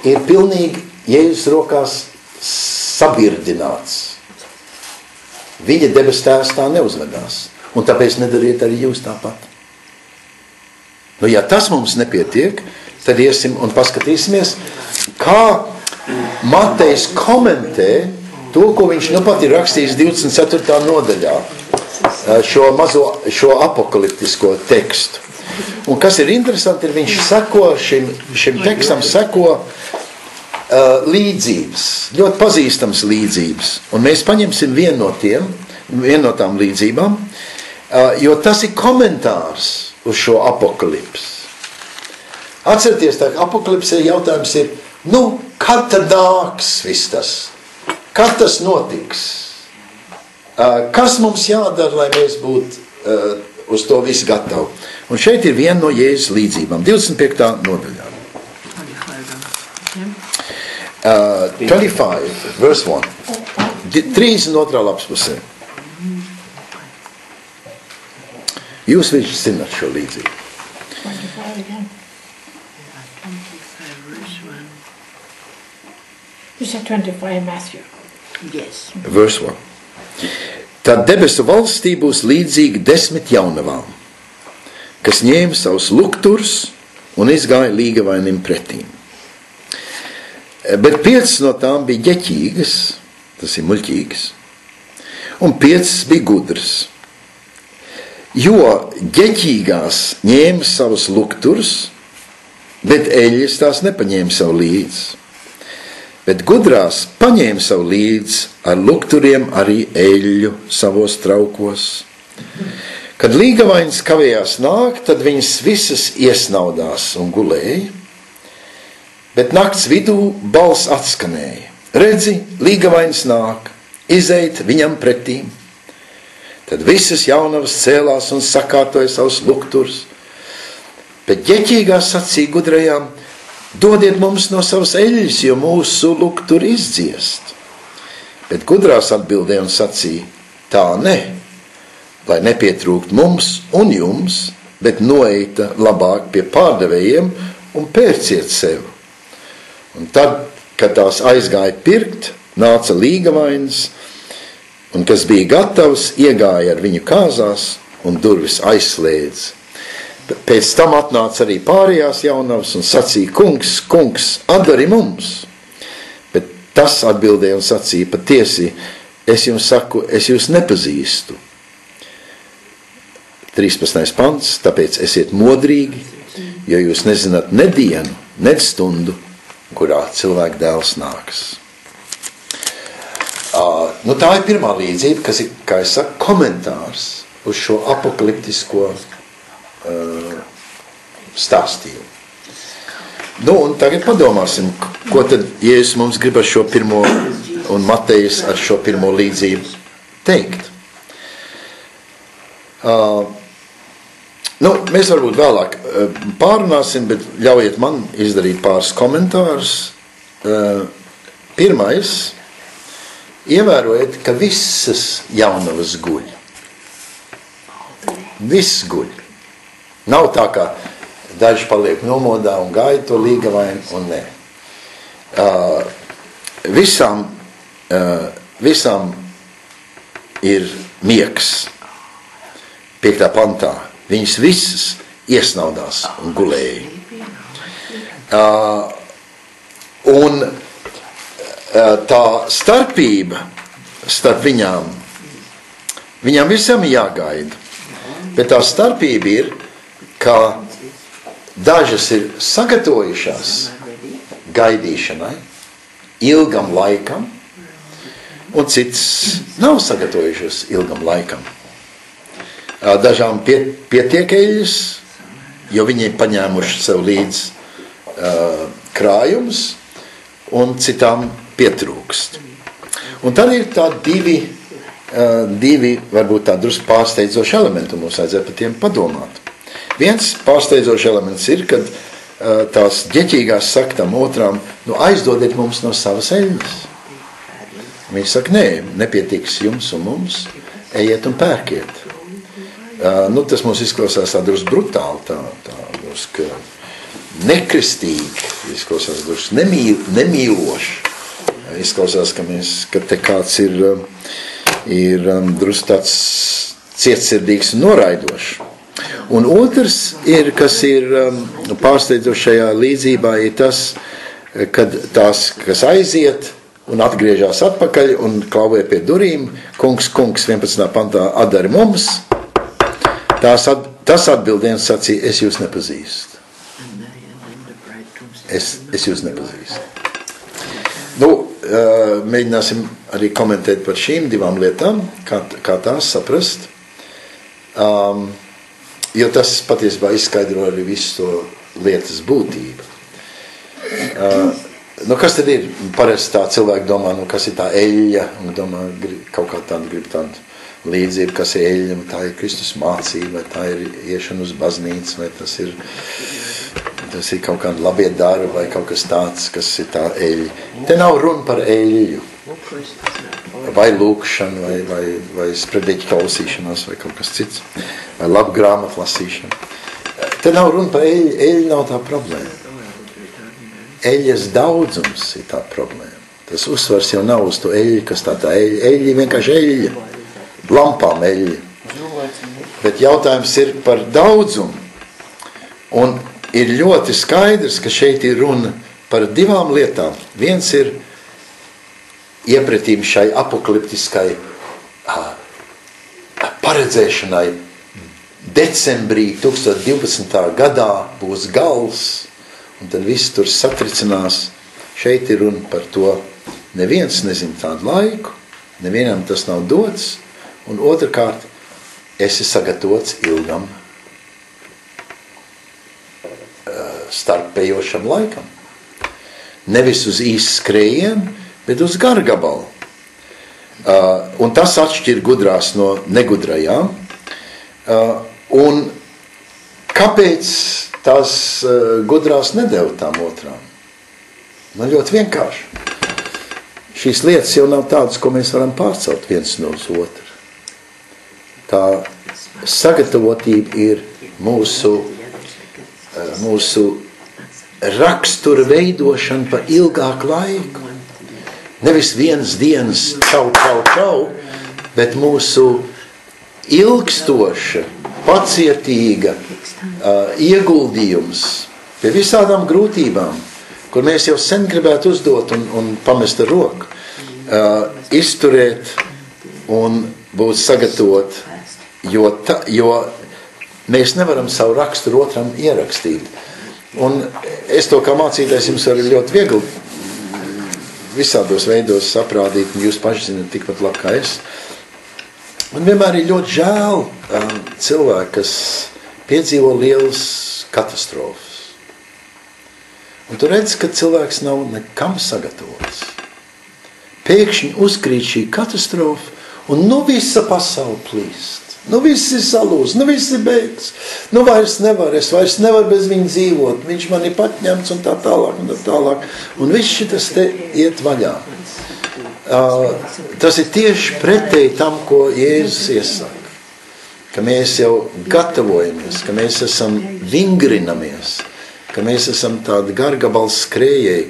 ir pilnīgi Jēzus rokās sabirdināts. Viņa debes tēvs tā neuzvedās, un tāpēc nedariet arī jūs tāpat. Nu, ja tas mums nepietiek, tad iesim un paskatīsimies, kā Matejs komentē to, ko viņš nu pat ir rakstījis 24. nodaļā, šo apokaliptisko tekstu. Un kas ir interesanti, ir viņš seko šim tekstam seko līdzības, ļoti pazīstams līdzības. Un mēs paņemsim vienu no tām līdzībām, jo tas ir komentārs uz šo apokalipsi. Atcerieties, tā apokalipse jautājums ir, kad tad nāks viss tas? Kad tas notiks? Kas mums jādara, lai mēs būtu uz to visu gatavi? Un šeit ir viena no Jēzus līdzībām, 25. nodaļā. 25, verse 1. 32. lapas pusē. Jūs viņš zināt šo līdzību. 25 again. You said 25 Matthew. Yes. Verse 1. Tad debesu valstī būs līdzīgi 10 jaunavām, kas ņēma savus lukturs un izgāja līgavainim pretīm. Bet 5 no tām bija ģeķīgas, tas ir muļķīgas, un 5 bija gudras. Jo ģeķīgās ņēma savus lukturus, bet eļļas tās nepaņēma savu līdzi. Bet gudrās paņēma savu līdzi ar lukturiem arī eļļu savos traukos. Kad līgavainis kavējās nākt, tad viņas visas iesnaudās un gulēja, bet nakts vidū balss atskanēja. Redzi, līgavainis nāk, izeit viņam pretīm. Tad visas jaunavas cēlās un sakārtoja savus lukturus. Bet ģeķīgās sacīja gudrajām: dodiet mums no savas eļļas, jo mūsu lukturi izdziest. Bet gudrās atbildēja un sacīja: tā ne, lai nepietrūkt mums un jums, bet noeita labāk pie pārdevējiem un pērciet sev. Un tad, kad tās aizgāja pirkt, nāca līgavainis, un kas bija gatavs, iegāja ar viņu kāzās un durvis aizslēdz. Pēc tam atnāca arī pārējās jaunavas un sacīja: kungs, kungs, atdari mums. Bet tas atbildēja un sacīja: patiesi, es jums saku, es jūs nepazīstu. 13. pants, tāpēc esiet modrīgi, jo jūs nezināt ne dienu, ne stundu, kurā cilvēka dēls nāks. Tā ir pirmā līdzība, kas ir, kā es saku, komentārs uz šo apokaliptisko stāstījumu. Un tagad padomāsim, ko tad Jēzus mums grib ar šo pirmo, un Matejs ar šo pirmo līdzību teikt. Mēs varbūt vēlāk pārunāsim, bet ļaujiet man izdarīt pāris komentārus. Pirmais, ievērojiet, ka visas jaunavas guļ. Viss guļ. Nav tā, kā daži paliek nomodā un gaida to līgavainu, un nē. Visām ir miegs. 5. pantā. Viņas visas iesnaudās un gulēja. Tā starpība starp viņām visam jāgaida. Bet tā starpība ir, ka dažas ir sagatavojušās gaidīšanai, ilgam laikam, un citas nav sagatavojušās ilgam laikam. Dažām pietiek eļļas, jo viņi ir paņēmuši sev līdz krājumus, un citām pietrūkst. Un tad ir tā divi varbūt tā drusku pārsteidzoši elementi, un mums vajadzētu par tiem padomāt. Viens pārsteidzoši elements ir, kad tās ģeķīgās saka tam otrām: aizdodiet mums no savas eļļas. Viņi saka: nē, nepietiks jums un mums, ejiet un pērkiet. Tas mums izklausās tā drusku brutāli, tā drusku nekristīgi, izklausās drusku nemīloši. Izklausās, ka te kāds ir drusku tāds cietsirdīgs un noraidošs. Un otrs ir, kas ir pārsteidzoši šajā līdzībā, ir tas, kad tās, kas aiziet un atgriežās atpakaļ un klauvē pie durīm: kungs, kungs, 11. pantā, atdari mums. Tas atbildējums sacīja: es jūs nepazīstu. Es jūs nepazīstu. Mēģināsim arī komentēt par šīm divām lietām, kā tās saprast. Jo tas patiesībā izskaidro arī visu to lietas būtību. Kas tad ir? Parasti tā cilvēki domā, kas ir tā eļļa, un domā, kaut kā grib tādu līdzību, kas ir eļļa, tā ir Kristus mācība, vai tā ir iešana uz baznīcu, vai tas ir kaut kāda labie darbi, vai kaut kas tāds, kas ir tā eļļa. Te nav runa par eļļu, vai lūkšanu, vai sprediķu klausīšanos, vai kaut kas cits, vai labu grāmatu lasīšanu. Te nav runa par eļļu, eļļa nav tā problēma. Eļļas daudzums ir tā problēma. Tas uzsvars jau nav uz to eļļu, kas tā eļļa, vienkārši eļļa. lampām eļļa. Bet jautājums ir par daudzumu. Un ir ļoti skaidrs, ka šeit ir runa par divām lietām. Viens ir iepretīm šai apokaliptiskai paredzēšanai. Decembrī 2012. gadā būs gals, un tad viss tur satricinās. Šeit ir runa par to, neviens nezin tādu laiku, nevienam tas nav dots, un otrkārt, esi sagatavots ilgam starpējošam laikam. Nevis uz īsu skrējienu, bet uz gargabalu. Un tas atšķir gudrās no negudrajām. Un kāpēc tās gudrās nedeva tām otrām? Ļoti vienkārši. Šīs lietas jau nav tādas, ko mēs varam pārcelt viens no uz otru. Tā sagatavotība ir mūsu rakstura veidošana pa ilgāku laiku. Nevis vienas dienas čau, bet mūsu ilgstoša, pacietīga ieguldījums pie visādām grūtībām, kur mēs jau sen gribētu uzdot un pamest ar roku, izturēt un būt sagatavot, jo mēs nevaram savu raksturu otram ierakstīt. Un es to kā mācītājs jums varu ļoti viegli visādos veidos saprādīt, un jūs paši zināt tikpat labi kā es. Un vienmēr ir ļoti žēl cilvēki, kas piedzīvo lielas katastrofas. Un tu redz, ka cilvēks nav nekam sagatavots. Pēkšņi uzkrīt šī katastrofa, un visa pasaule plīst. Viss ir salūst, viss ir beigts. Es vairs nevaru bez viņa dzīvot. Viņš man ir patņemts un tā tālāk. Un viss šitas te iet vaļā. Tas ir tieši pretēji tam, ko Jēzus iesaka. Ka mēs jau gatavojamies, ka mēs esam vingrinamies, ka mēs esam tādi gargabals skrējēji,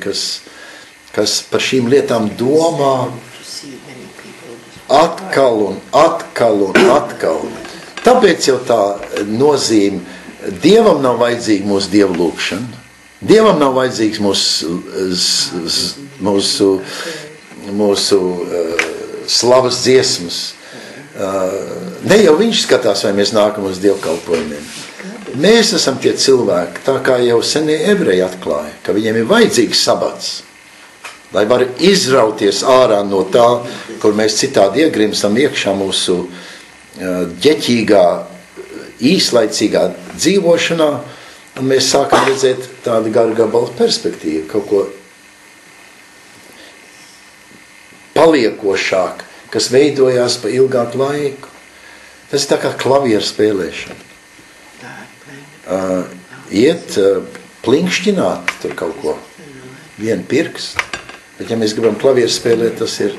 kas par šīm lietām domā atkal un atkal. Tāpēc jau tā nozīme, Dievam nav vajadzīga mūsu dievu lūkšana, Dievam nav vajadzīgs mūsu slavas dziesmas. Ne jau viņš skatās, vai mēs nākam uz dievkalpojumiem. Mēs esam tie cilvēki, tā kā jau senie ebreji atklāja, ka viņiem ir vajadzīgs sabats, lai var izrauties ārā no tā, kur mēs citādi iegrimstam iekšā mūsu ģeķīgā, īslaicīgā dzīvošanā, un mēs sākam redzēt tādu gargabalu perspektīvu, kaut ko paliekošāk, kas veidojās pa ilgāku laiku. Tas ir tā kā klavieru spēlēšana. Iet plinkšķināt tur kaut ko, vienu pirkstu. Bet ja mēs gribam klavieru spēlēt, tas ir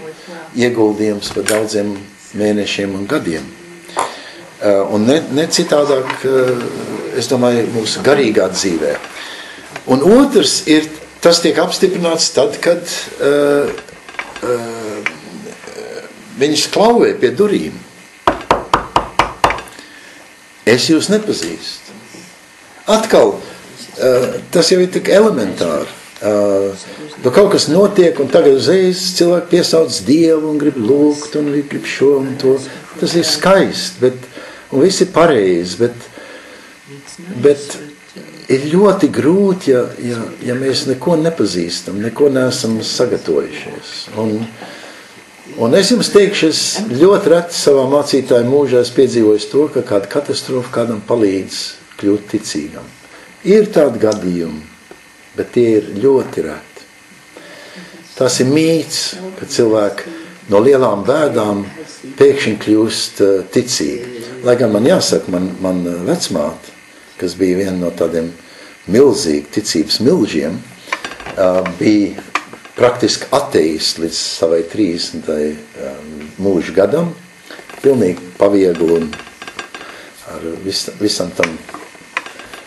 ieguldījums par daudziem mēnešiem un gadiem. Un ne citādāk, es domāju, mūsu garīgā dzīvē. Un otrs ir, tas tiek apstiprināts tad, kad viņš klauvē pie durīm. Es jūs nepazīstu. Atkal, tas jau ir tik elementāri. Kaut kas notiek, un tagad uzreiz cilvēki piesauc Dievu un grib lūgt, un grib šo un to. Tas ir skaisti, un viss ir pareizi, bet ir ļoti grūti, ja mēs neko nepazīstam, neko neesam sagatavojušies. Un es jums teikšu, es ļoti reti savā mācītāja mūžā piedzīvoju to, ka kāda katastrofa kādam palīdz kļūt ticīgam. Ir tādi gadījumi, bet tie ir ļoti reti. Tas ir mīts, ka cilvēki no lielām bēdām pēkšņi kļūst ticīgi. Lai gan man jāsaka, man vecmāte, kas bija viena no tādiem milzīgi ticības milžiem, bija praktiski ateists līdz savai 30. Mūža gadam, pilnīgi paviegli un ar visam tam,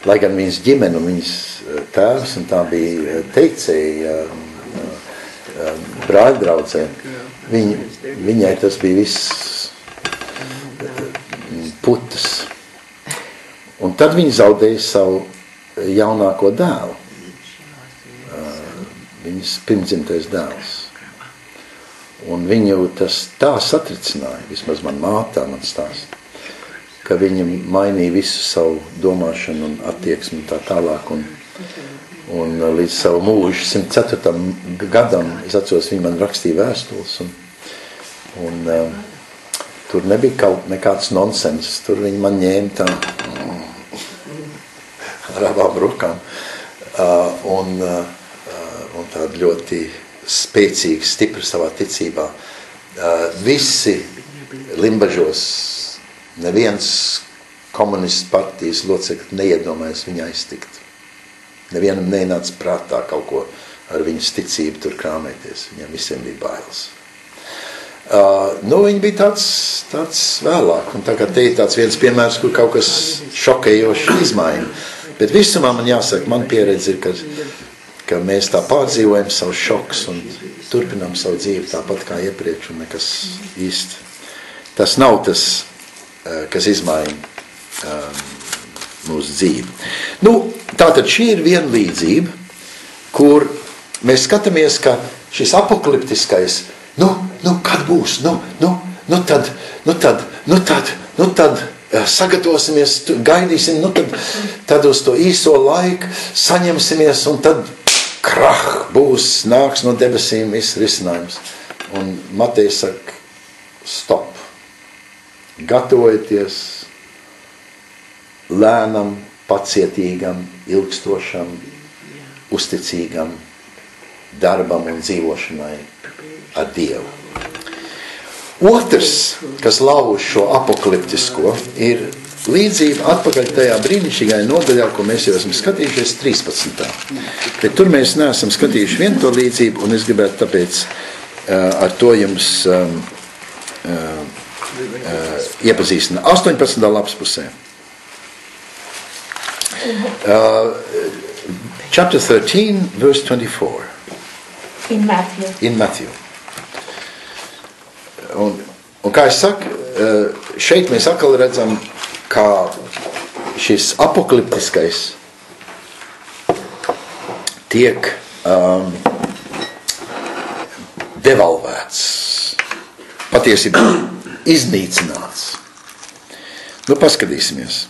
lai gan viņas ģimene un viņas tēvs, un tā bija teicēja brāļdraudzē, viņai tas bija viss putas. Un tad viņi zaudēja savu jaunāko dēlu. Viņas pirmdzimtais dēls. Un viņu tas tā satricināja, vismaz man mātā man stāsta, ka viņa mainīja visu savu domāšanu un attieksmi un tā tālāk. Un līdz savu mūžu 104. gadam, es atceros, viņa man rakstīja vēstules. Un tur nebija nekāds nonsens. Tur viņi man ņēma tā ar abām rokām. Un tāda ļoti spēcīga, stipra savā ticībā. Visi Limbažos, neviens komunistu partijas locekļi neiedomājas viņu aiztikt. Nevienam nenāca prātā kaut ko ar viņas ticību tur krāmēties. Viņam visiem bija bailes. Viņi bija tāds vēlāk. Un tagad te ir tāds viens piemērs, kur kaut kas šokējoši izmaina. Bet visumā man jāsaka, man pieredze ir, ka mēs tā pārdzīvojam savus šokus un turpinām savu dzīvi tāpat kā iepriekš un nekas īsti. Tas nav tas, kas izmaina mūsu dzīvi. Tātad šī ir viena līdzība, kur mēs skatāmies, ka šis apokaliptiskais, kad būs, tad sagatavosimies, gaidīsim, tad uz to īso laiku saņemsimies un tad būs, nāks no debesīm viss risinājums. Un Matejs saka, stop. Gatavojieties lēnam, pacietīgam, ilgstošam, uzticīgam darbam un dzīvošanai ar Dievu. Otrs, kas lauž šo apokaliptisko, ir līdzība atpakaļ tajā brīnišķīgajā nodaļā, ko mēs jau esam skatījušies 13. Bet tur mēs neesam skatījuši vienu to līdzību, un es gribētu tāpēc ar to jums iepazīstināt. 18. lapspusē. Chapter 13, verse 24. In Matthew. In Matthew. Un kā es saku, šeit mēs atkal redzam, kā šis apokaliptiskais tiek devalvēts, patiesībā iznīcināts. Paskatīsimies.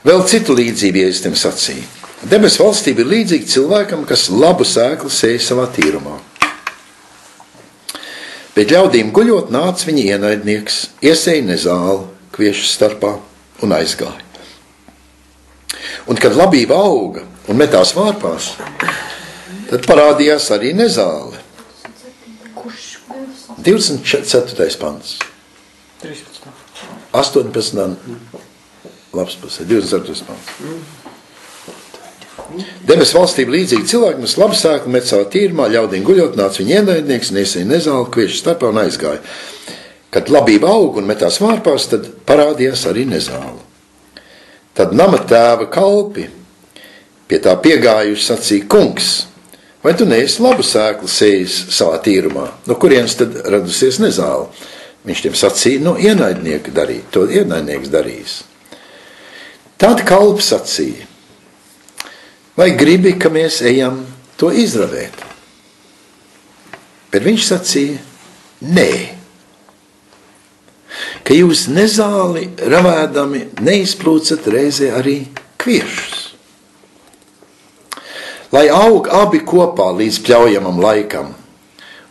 Vēl citu līdzību, ja es tiem sacīju. Debes valstība ir līdzīga cilvēkam, kas labu sēklu sēja savā tīrumā. Bet ļaudīm guļot nāca viņa ienaidnieks, iesēja nezāli kviešu starpā un aizgāja. Un kad labība auga un metās vārpās, tad parādījās arī nezāle. 24. pants. 18. lapspusē, 24. pants. Debes valstība līdzīgi cilvēkiem, kas labi sēklu met savā tīrumā, ļaudīm guļot, nāca viņa ienaidnieks, nesēja nezāli kviešu starpā un aizgāja. Kad labība auga un metās vārpās, tad parādījās arī nezāle. Tad nama tēva kalpi pie tā piegājuši sacīja, kungs, vai tu neesi labu sēklu sējis savā tīrumā? No kurienes tad radusies nezāle? Viņš tiem sacīja, to ienaidnieks darījis. Tad kalpi sacīja, vai gribi, ka mēs ejam to izravēt? Bet viņš sacīja, nē, ka jūs nezāli ravēdami neizplūcat reizē arī kviešus. Lai aug abi kopā līdz pļaujamam laikam,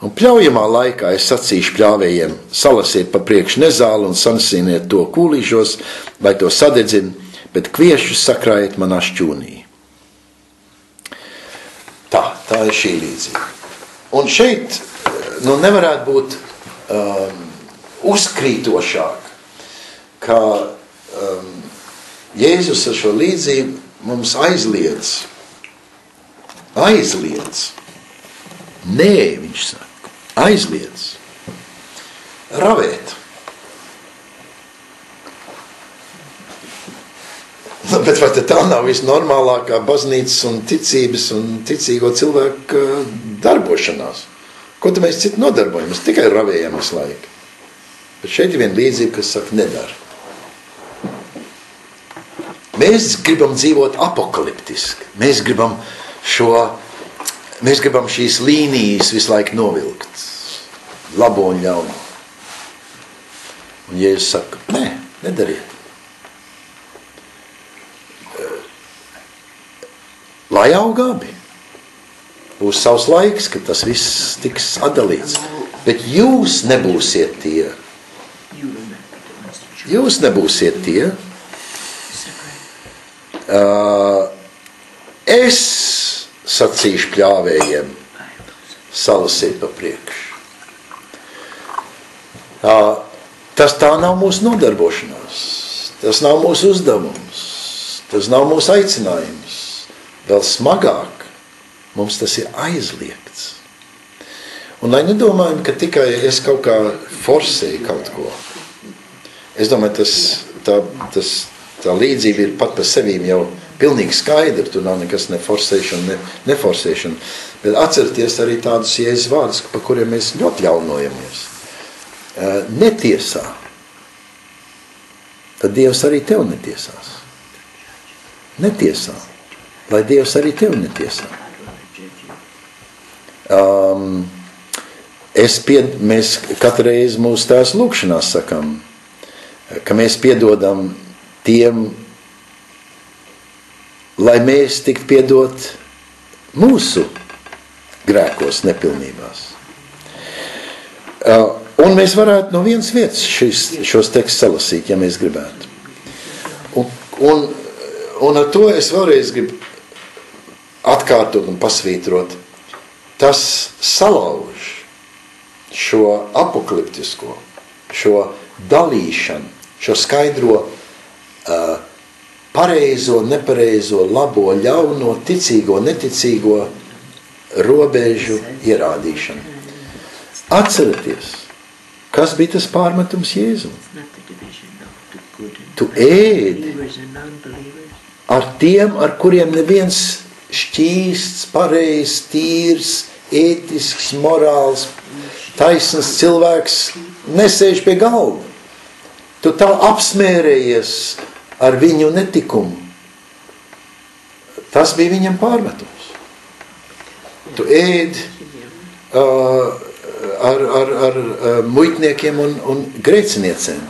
un pļaujamā laikā es sacīšu pļāvējiem, salasiet pa priekš nezāli un sansīniet to kūlīšos, vai to sadedzin, bet kviešus sakrājiet manā šķūnī. Tā ir šī līdzība. Un šeit nevarētu būt uzkrītošāk, ka Jēzus ar šo līdzību mums aizliedz. Nē, viņš saka, aizliedz. Ravēt. Bet vai tā nav visnormālākā baznīcas un ticības un ticīgo cilvēku darbošanās? Ko tad mēs citu nodarbojamies? Tikai ravējam visu laiku. Bet šeit ir viena līdzība, kas saka, nedara. Mēs gribam dzīvot apokaliptiski. Mēs gribam šīs līnijas visu laiku novilkt. Labo un ļauno. Un Jēzus saka, nē, nedariet. Lai aug abi. Būs savs laiks, kad tas viss tiks atdalīts. Bet jūs nebūsiet tie. Jūs nebūsiet tie. Es sacīšu pļāvējiem, salasiet pa priekšu. Tas tā nav mūsu nodarbošanās. Tas nav mūsu uzdevums. Tas nav mūsu aicinājums. Vēl smagāk. Mums tas ir aizliegts. Un lai nedomājam, ka tikai es kaut kā forsēju kaut ko. Es domāju, tā līdzība ir pat par sevīm jau pilnīgi skaidra. Tur nav nekas ne forsēšana, ne forsēšana. Bet atcerieties arī tādus Jēzus vārdus, par kuriem mēs ļoti ļaunojamies. Netiesā. Tad Dievs arī tev netiesās. Netiesā. Lai Dievs arī tev netiesā. Mēs katru reizi mūsu tās lūkšanās sakam, ka mēs piedodam tiem, lai mēs tiktu piedot mūsu grēkos, nepilnībās. Un mēs varētu no vienas vietas šos tekstus salasīt, ja mēs gribētu. Un ar to es vēlreiz gribu atkārtot un pasvītrot. Tas salauž šo apokaliptisko, šo dalīšanu, šo skaidro pareizo, nepareizo, labo, ļauno, ticīgo, neticīgo robežu ierādīšanu. Atcerieties, kas bija tas pārmetums Jēzum? Tu ēdi ar tiem, ar kuriem neviens šķīsts, pareizs, tīrs, ētisks, morāls, taisns cilvēks nesēž pie galda. Tu tā apsmērējies ar viņu netikumu. Tas bija viņam pārmetums. Tu ēdi ar muitniekiem un grēciniecēm.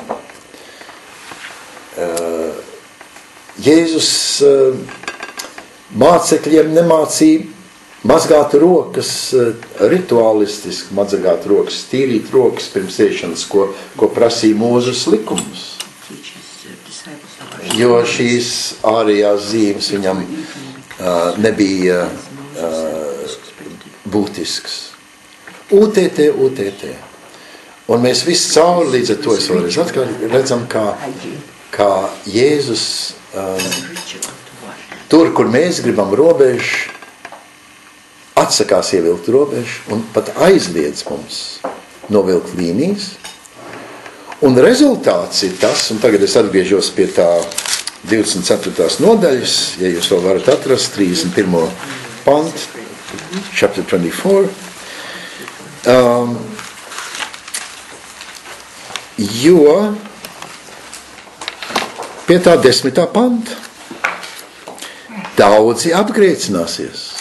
Jēzus mācekļiem nemācīja mazgāt rokas rituālistiski, mazgāt rokas, tīrīt rokas pirms ēšanas, ko prasīja Mūzes likums. Jo šīs ārējās zīmes viņam nebija būtisks. UTT. Un mēs visi cauri līdz ar to es vēlreiz atkal redzam, kā Jēzus tur, kur mēs gribam robežu, atsakās ievilkt robežu un pat aizliedz mums novilkt līnijas. Un rezultāts ir tas, un tagad es atgriežos pie tā 24. nodaļas, ja jūs vēl varat atrast, 31. pantu, chapter 24. Jo pie tā 10. panta daudzi apgriecināsies.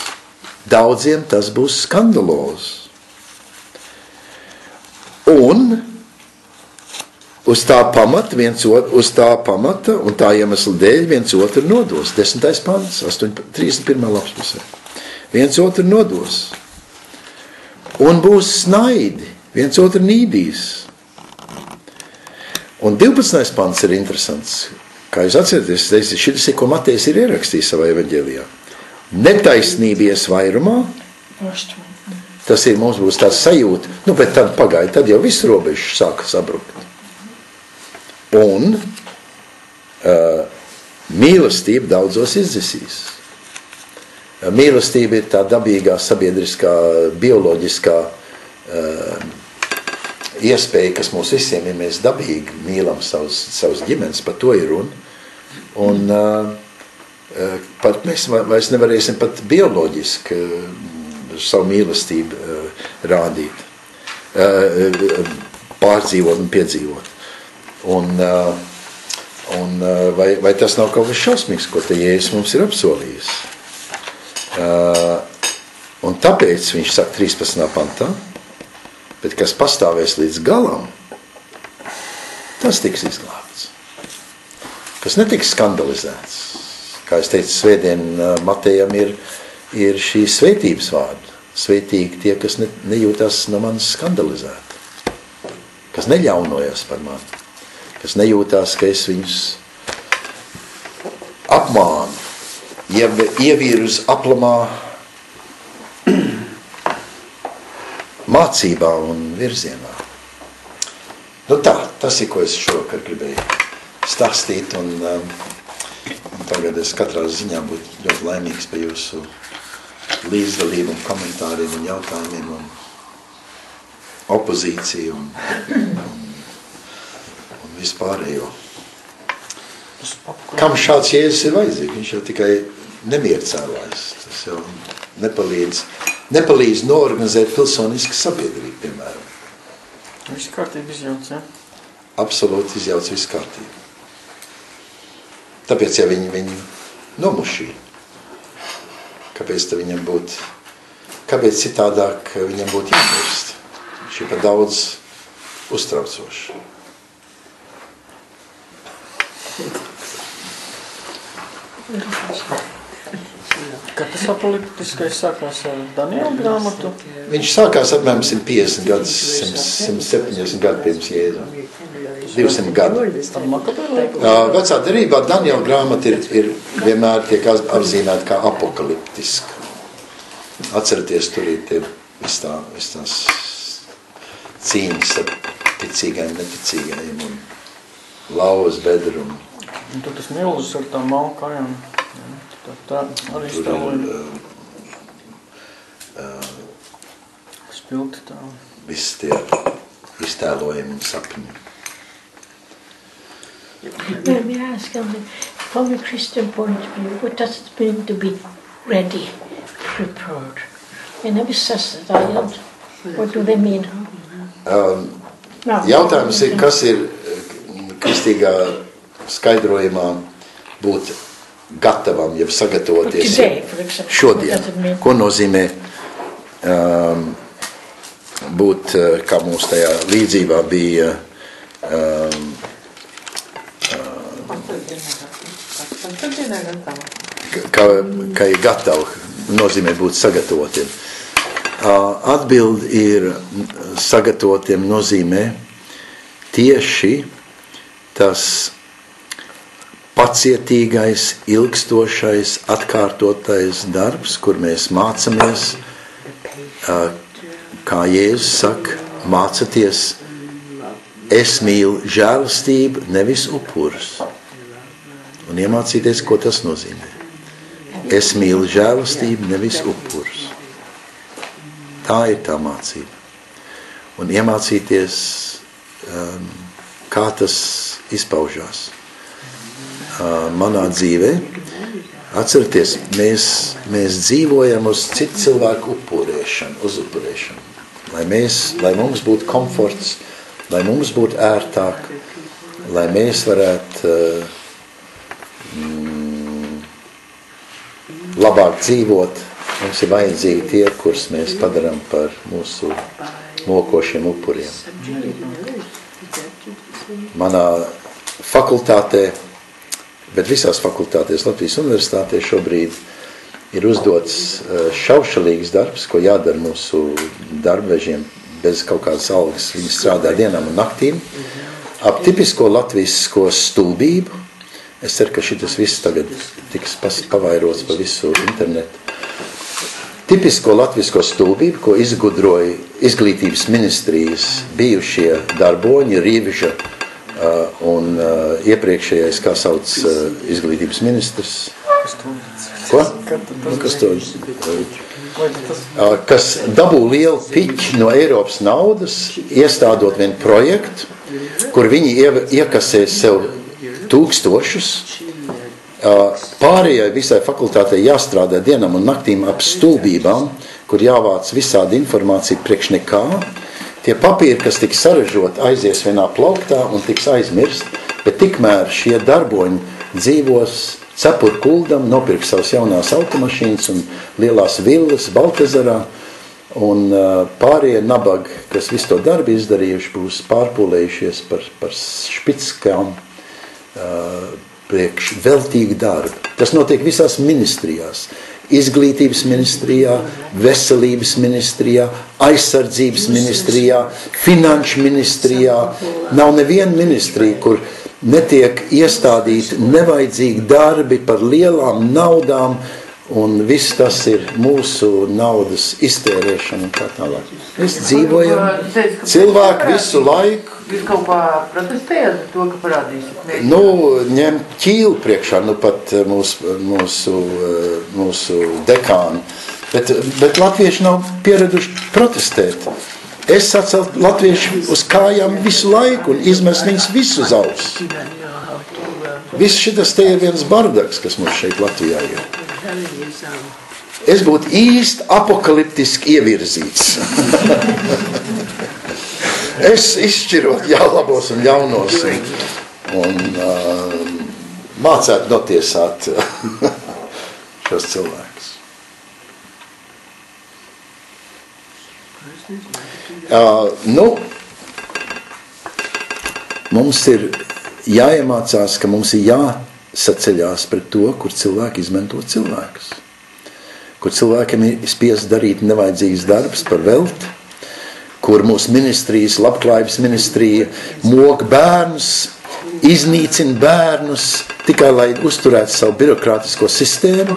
Daudziem tas būs skandalozi. Un uz tā pamata un tā iemesla dēļ viens otru nodos. 10. pants, 31. lapspusē. Viens otru nodos. Un būs snaidi. Viens otru nīdīs. Un 12. pants ir interesants. Kā jūs atceraties, šis ir, ko Matejs ir ierakstījis savā evaņģēlijā. Netaisnība ies vairumā, tas ir, mums būs tāds sajūta, bet tad pagaida, tad jau viss robežs sāka sabrukt. Un mīlestība daudzos izdzisīs. Mīlestība ir tā dabīgā, sabiedriskā, bioloģiskā iespēja, kas mums visiem, ja mēs dabīgi mīlam savus ģimenes, par to ir runa. Un mēs vairs nevarēsim pat bioloģiski savu mīlestību rādīt, pārdzīvot un piedzīvot. Un vai tas nav kaut kas šausmīgs, ko te Jēzus mums ir apsolījis? Un tāpēc viņš saka 13. pantā, bet kas pastāvēs līdz galam, tas tiks izglābts. Kas netiks skandalizēts. Kā es teicu, svētdien Matejam ir šī svētības vārda. Svētīgi tie, kas nejūtās no manis skandalizēti. Kas neļaunojas par mani. Kas nejūtās, ka es viņus apmānu, ievīru uz aplamā mācībā un virzienā. Nu tā, tas ir, ko es šovakar gribēju stāstīt, un tagad es katrā ziņā būtu ļoti laimīgs par jūsu līdzdalību un komentāriem un jautājumiem un opozīciju un vispārējo. Kam šāds Jēzus ir vajadzīgs? Viņš jau tikai nemiercēlājs. Tas jau nepalīdz noorganizēt pilsonisku sabiedrību, piemēram. Viss kārtība izjauc, ja? Absolūti izjauc visu kārtību. Tāpēc, ja viņi nomušīja, kāpēc viņam būtu, kāpēc citādāk viņam būtu jāmirst? Viņš ir par daudz uztraucoši. Kad tas apolitiskais sākās ar Daniela grāmatu? Viņš sākās apmēram 150 gadus, 170 gadu pirms Jēzum. 200 gadu. Vecā derībā Daniela grāmata ir vienmēr tiek apzīmēta kā apokaliptiska. Atcerieties, tur ir viss tās cīņas ar ticīgajiem, neticīgajiem un lauvas bedru. Un tad tas milzis ar tām malkājām. Tā arī stāvoja. Spilti tā. Viss tie iztēlojumi un sapņi. Let me ask, from a Christian point of view, what does it mean to be ready, prepared? Whenever says that, what do they mean? Jautājums ir, kas ir kristīgā skaidrojumā būt gatavam, jeb sagatavoties šodien. Ko nozīmē būt, kā mums tajā līdzībā bija, ka ir gatavi, nozīmē būt sagatavotiem. Atbild ir sagatavotiem nozīmē tieši tas pacietīgais, ilgstošais, atkārtotais darbs, kur mēs mācamies, kā Jēzus saka, mācaties, es mīlu žēlastību, nevis upurus. Un iemācīties, ko tas nozīmē. Es mīlu žēlastību, nevis upurus. Tā ir tā mācība. Un iemācīties, kā tas izpaužās. Manā dzīvē, atcerieties, mēs dzīvojam uz citu cilvēku uzupurēšanu, lai mums būtu komforts, lai mums būtu ērtāk, lai mēs varētu labāk dzīvot. Mums ir vajadzīgi tie, kurus mēs padaram par mūsu mokošiem upuriem. Manā fakultātē, bet visās fakultātēs Latvijas universitātē šobrīd ir uzdots šaušalīgs darbs, ko jādara mūsu darbvežiem bez kaut kādas algas. Viņi strādā dienām un naktīm ap tipisko latvisko stulbību. Es ceru, ka šitas viss tagad tiks pavairots pa visu internetu. Tipisko latvisko stulbību, ko izgudroja izglītības ministrijas bijušie darboņi, Rīviža un iepriekšējais, kā sauc, izglītības ministrs. Ko? Kas dabū lielu piķi no Eiropas naudas, iestādot vienu projektu, kur viņi iekasē sev tūkstošus. Pārējai visai fakultātei jāstrādā dienam un naktīm ap stulbībām, kur jāvāc visādi informācija priekš nekā. Tie papīri, kas tiks saražot, aizies vienā plauktā un tiks aizmirst. bet tikmēr šie darboņi dzīvos cepur kuldam, nopirk savas jaunās automašīnas un lielās villas Baltezarā, un pārējie nabagi, kas visu to darbu izdarījuši, būs pārpūlējušies par špitskām priekš veltīgu darbu. Tas notiek visās ministrijās. Izglītības ministrijā, veselības ministrijā, aizsardzības ministrijā, finanšu ministrijā. Nav neviena ministrija, kur netiek iestādīti nevajadzīgi darbi par lielām naudām, un viss tas ir mūsu naudas iztērēšana un tā tālāk. Mēs dzīvojam, cilvēki visu laiku. Jūs kaut kā protestējat to, ka parādīsiet? Nu, ņem ķīlu priekšā, nu pat mūsu dekāni. Bet latvieši nav pieraduši protestēt. Es sacelt latvieši uz kājām visu laiku un izmest viņus visu uz auss. Viss šitas te ir viens bardaks, kas mums šeit Latvijā ir. Es būtu īsti apokaliptiski ievirzīts. Es izšķirot labos un ļaunos un mācētu notiesāt šos cilvēkus. Mums ir jāiemācās, ka mums ir jāsaceļās pret to, kur cilvēki izmanto cilvēkus. Kur cilvēkiem ir spiest darīt nevajadzīgas darbs par velti, kur mūsu ministrijas, labklājības ministrija mok bērnus, iznīcina bērnus, tikai lai uzturētu savu birokrātisko sistēmu.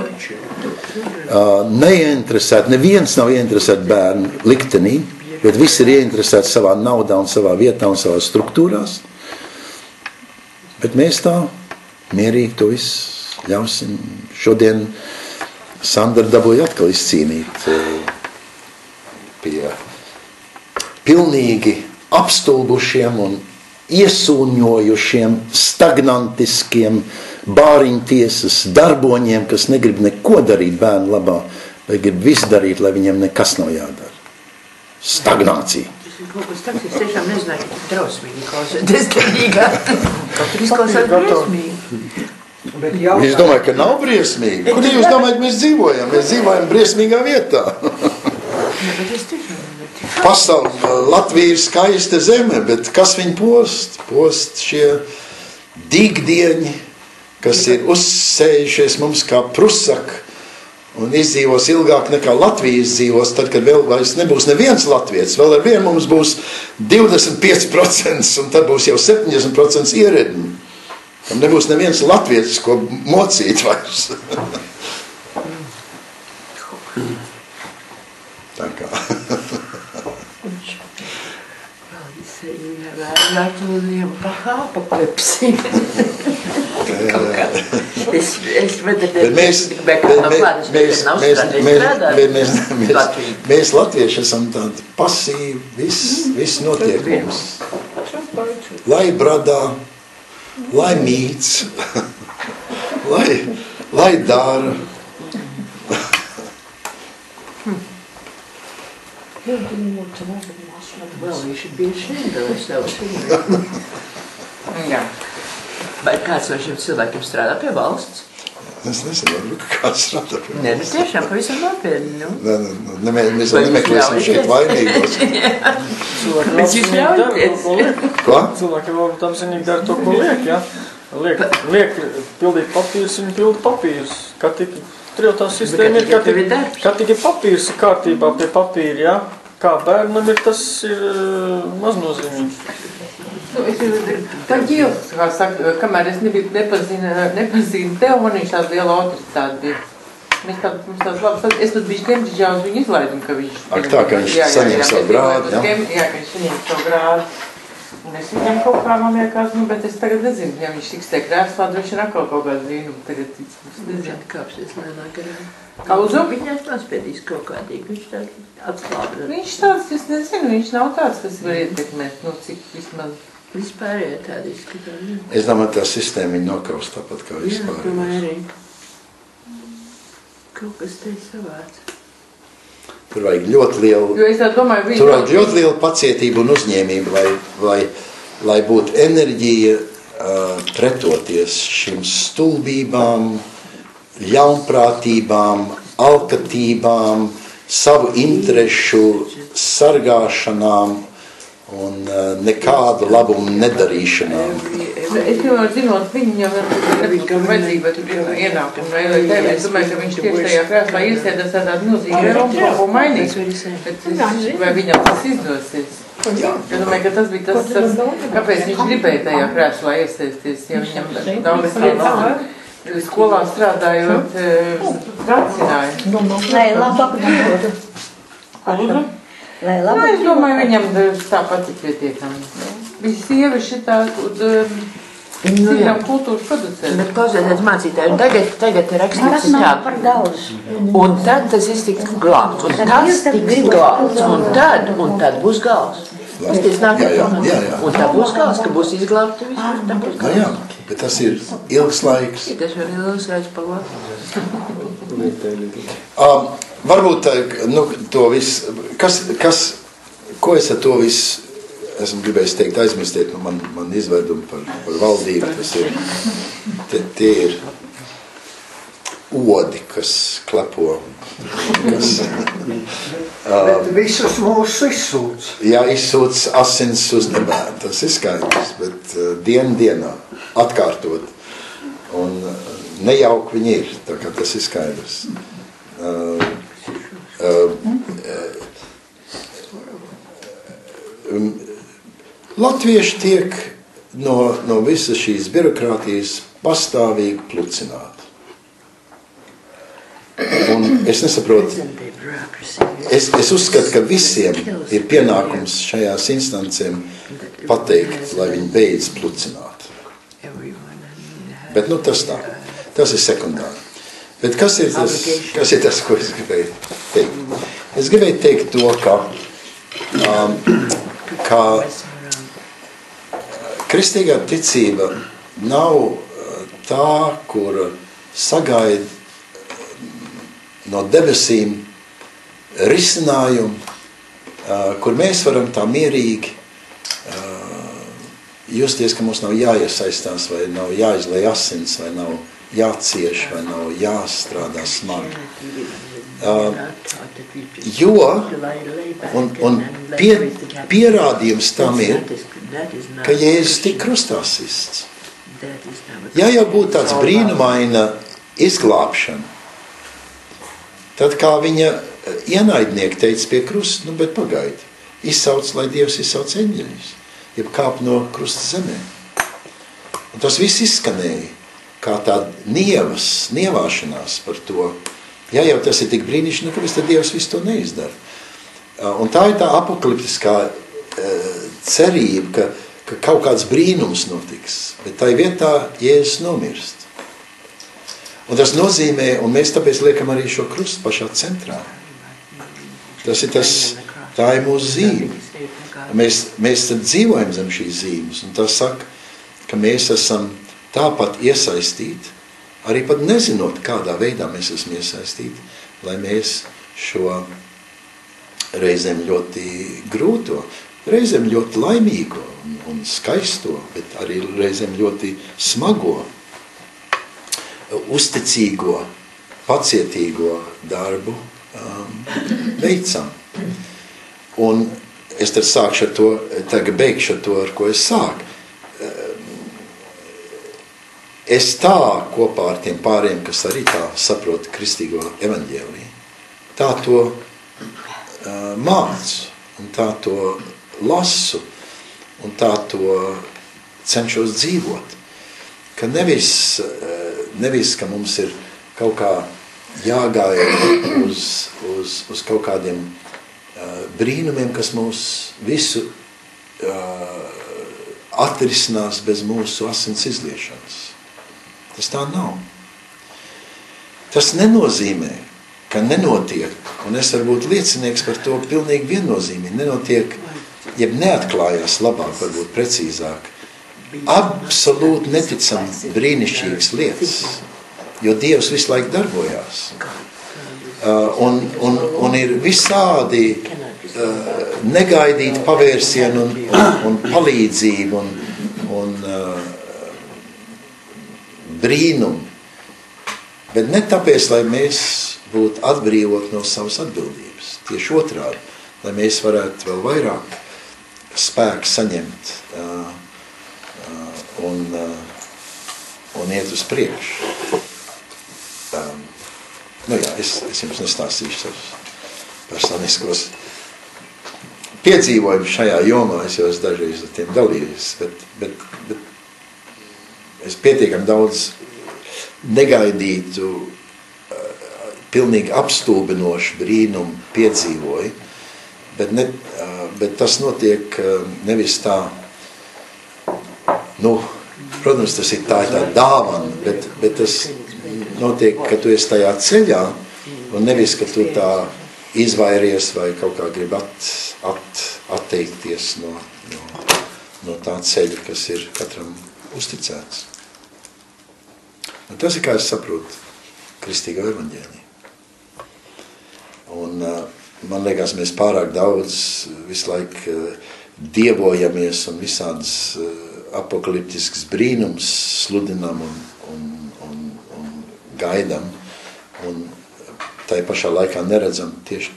Neviens nav ieinteresēti bērnu liktenī, bet visi ir ieinteresēti savā naudā un savā vietā un savās struktūrās. Bet mēs tā mierīgi to visu ļausim. Šodien Sandra dabūja atkal izcīnīt pie pilnīgi apstulbušiem un iesūņojušiem, stagnantiskiem bāriņtiesas darboņiem, kas negrib neko darīt bērnu labā, bet grib visu darīt, lai viņiem nekas nav jādara. Stagnācija. Kaut kas tāds, es tiešām nezināju, ka drausmīgi klausēties derīgā. Izklausās briesmīgi. Viņš domāja, ka nav briesmīgi. Kur jūs domājat, mēs dzīvojam? Mēs dzīvojam briesmīgā vietā. Latvija ir skaista zeme, bet kas viņu post? Post šie dīgdieņi, kas ir uzsējušies mums kā prusaki un izdzīvos ilgāk nekā Latvija izdzīvos, tad, kad vēl vairs nebūs neviens latvietis, vēl ar vienu mums būs 25%, un tad būs jau 70% ieredņi. Tam nebūs neviens latvietis, ko mocīt vairs. Tā kā. Mēs latvieši esam tādi pasīvi, viss notiek mums. Lai bradā, lai mīc, lai dara. Well, you should be ashamed of yourself. Jā. Vai kāds no šiem cilvēkiem strādā pie valsts? Es nezinu, kāds strādā pie valsts. Nē, nu tiešām pavisam nopietni. Mēs nemeklēsim šeit vainīgos. Bet jūs ļaujaties. Ko? Cilvēki vēl tam zinīgi dara to, ko liek, ja? Liek pildīt papīrus, viņi pilda papīrus. Kā tik trijotā sistēma ir, kā tik papīrs ir kārtībā pie papīra, ja? Kā bērnam ir, tas ir maznozīmīgi. Tad Ģils, kā saka, kamēr es nepazīnu tev, man viņš tāda liela autoritāte bija. Mums tāds labs, es pat biju Kembridžā uz viņu izlaidumu, ka viņš... Ak tā, ka viņš saņem savu grādu, jā? Jā, ka viņš saņem savu grādu. Un es viņam kaut kā, man liekas, bet es tagad nezinu, ja viņš tiks te krēslā, droši ir atkal kaut kāds brīnums, tagad cits. Nezinu, kāpsies lēnā garā. Kā uzu? Viņās nospiedīs kaut kādīgi, viņš tāds atslābra. Viņš tāds, es nezinu, viņš nav tāds, kas var ietekmēt, nu cik vismaz. Vispārējā tāda izskatā, ne? Es domāju, tā sistēma viņa nokaus tāpat kā vispār. Jā, domāju arī. Kaut kas te savāds. Tur vajag ļoti lielu, jo es tā domāju, tur vajag ļoti lielu pacietību un uzņēmību, lai būtu enerģija pretoties šīm stulbībām, ļaunprātībām, alkatībām, savu interešu sargāšanām un nekādu labumu nedarīšanām. Es jau zinot, viņam nebūtu vajadzība ienākumu vai tevi. Es domāju, ka viņš tieši tajā krēslā iesēdās tādā milzīgi kaut ko mainīt. Vai viņam tas izdosies? Es domāju, ka tas bija tas, kāpēc viņš gribēja tajā krēslā iesēsties, ja viņam daudz lietas skolā strādājot racināja. Lai labāk nedodu. Lai labāk Es domāju, viņam tāpat ir pietiekami. Viņš sievieši tā citām kultūras producēt. Bet klausieties mācītāji, tagad ir rakstīts par tā. daudz. Un tad tas viss tiks glābts. Un tas tiks glābts. Un tad būs gals. Jā. Un tad būs gals, ka būs izglābti visu. Jā, bet tas ir ilgs laiks. Tas ir ilgs laiks par Varbūt to viss, ko es ar to viss esmu gribējis teikt, aizmirstiet man izvedumu par valdību, tas ir, tie ir odi, kas klepo, kas... Bet visus mūsu izsūc. Jā, izsūc asins uz nebēm, tas ir skaidrs, bet dienā atkārtot, un nejauk viņi ir, tā kā tas ir skaidrs. Latvieši tiek no visas šīs birokrātijas pastāvīgi plucināti. Un es nesaprotu, es uzskatu, ka visiem ir pienākums šajās instancēm pateikt, lai viņi beidz plucināt. Bet tas ir sekundāri. Bet kas ir tas, ko es gribēju teikt? Es gribēju teikt to, ka kristīgā ticība nav tā, kur sagaida no debesīm risinājumu, kur mēs varam tā mierīgi justies, ka mums nav jāiesaistās, vai nav jāizlej asins, vai nav jācieš, vai nav jāstrādā smagi. Un pierādījums tam ir, ka Jēzus tik krustā sists. Ja jau būtu tāds brīnumaina izglābšana, tad kā viņa ienaidnieki teica pie krusta, bet pagaidi, izsauc, lai Dievs izsauc eņģeļus, jeb kāp no krusta zemē. Un tas viss izskanēja, kā tāda nievāšanās par to. Ja jau tas ir tik brīnišķīgi, kāpēc tad Dievs visu to neizdara? Un tā ir tā apokaliptiskā cerība, ka kaut kāds brīnums notiks, bet tai vietā Jēzus nomirst. Un tas nozīmē, un mēs tāpēc liekam arī šo krustu pašā centrā. Tā ir mūsu zīme. Mēs tad dzīvojam zem šīs zīmes, un tas saka, ka mēs esam tāpat iesaistīti, arī pat nezinot, kādā veidā mēs esam iesaistīti, lai mēs šo reizēm ļoti grūto, reizēm ļoti laimīgo un skaisto, bet arī reizēm ļoti smago, uzticīgo, pacietīgo darbu veicam. Un es tad sākšu ar to, tagad beigšu ar to, ar ko es sāku. Es tā kopā ar tiem pāriem, kas arī tā saprot kristīgo evaņģēliju, tā to mācu, un tā to lasu, un tā to cenšos dzīvot. Ka nevis, ka mums ir kaut kā jāgāja uz kaut kādiem brīnumiem, kas mūs visu atrisinās bez mūsu asins izliešanas. Tas tā nav. Tas nenozīmē, ka nenotiek, un es varu būt liecinieks par to pilnīgi viennozīmīgi, nenotiek, jeb neatklājās labāk, varbūt precīzāk, absolūti neticam brīnišķīgas lietas, jo Dievs visu laiku darbojās. Un ir visādi negaidīti pavērsieni un palīdzību un brīnumu. Bet ne tāpēc, lai mēs būtu atbrīvot no savas atbildības. Tieši otrādi, lai mēs varētu vēl vairāk spēku saņemt un iet uz priekšu. Es jums nestāstīšu savus personiskos piedzīvojumus šajā jomā. Es jau esmu dažreiz ar tiem dalījies, bet es pietiekami daudz negaidītu, pilnīgi apstulbinošu brīnumu piedzīvoju, bet tas notiek nevis tā, protams, tas ir tā dāvana, bet tas notiek, ka tu esi tajā ceļā, un nevis, ka tu tā izvairies vai kaut kā grib atteikties no tā ceļa, kas ir katram uzticēts. Un tas ir, kā es saprotu, kristīgo evaņģēliju. Un man liekas, mēs pārāk daudz visu laiku dievojamies un visādas apokaliptiskas brīnums sludinām un gaidām. Un tai pašā laikā neredzam tieši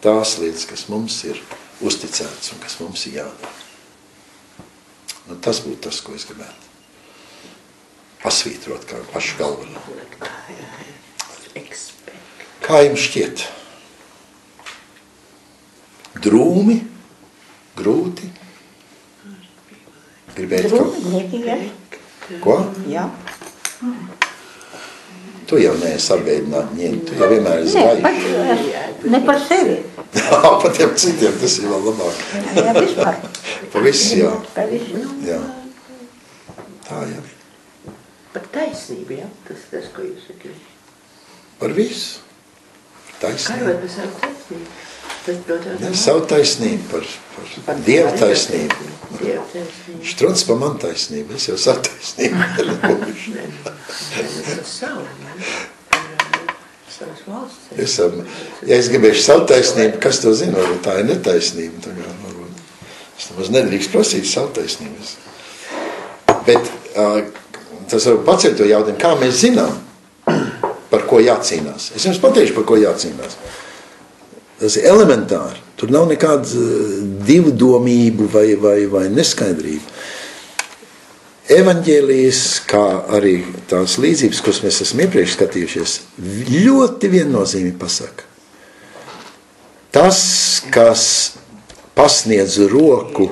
tās lietas, kas mums ir uzticētas un kas mums ir jādara. Un tas būtu tas, ko es gribētu pasvītrot kā pašu galveno. Kā jums šķiet? Drūmi? Grūti? Gribēt kaut? Ko? Jā. Tu jau neesi apbēdināt ņemt, tu jau vienmēr esi gaļi. Ne par sevi. Pa tiem citiem tas ir vēl labāk. Jā, vispār. Pa visu, jā. Jā. Tā jau ir. Par taisnību, jā? Tas, ko jūs sakāt. Par visu. Taisnību. Karot par savu taisnību. Ne, savu taisnību, par Dievu taisnību. Štruns pa man taisnību, es jau savu taisnību. Ja es gribēšu savu taisnību, kas to zina, varbūt tā ir netaisnība. Es nemaz nedrīkst prasīt savu taisnību. Bet tas var pacelt to jautājumu, kā mēs zinām, par ko jācīnās. Es jums pateikšu, par ko jācīnās. Tas ir elementāri. Tur nav nekāda divdomību vai neskaidrība. Evaņģēlijas, kā arī tās līdzības, kuras mēs esam iepriekš skatījušies, ļoti viennozīmīgi pasaka. Tas, kas pasniedz roku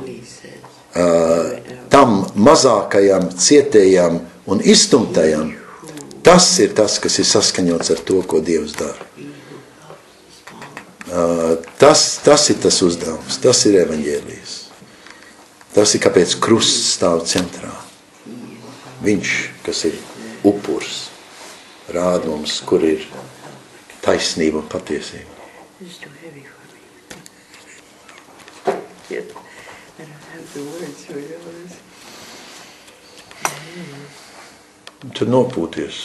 tam mazākajam, cietējam un izstumtajam, tas ir tas, kas ir saskaņots ar to, ko Dievs dara. Tas ir tas uzdevums, tas ir evaņģēlijas. Tas ir, kāpēc krusts stāv centrā. Viņš, kas ir upurs, rāda mums, kur ir taisnība un patiesība. Tu nopūties.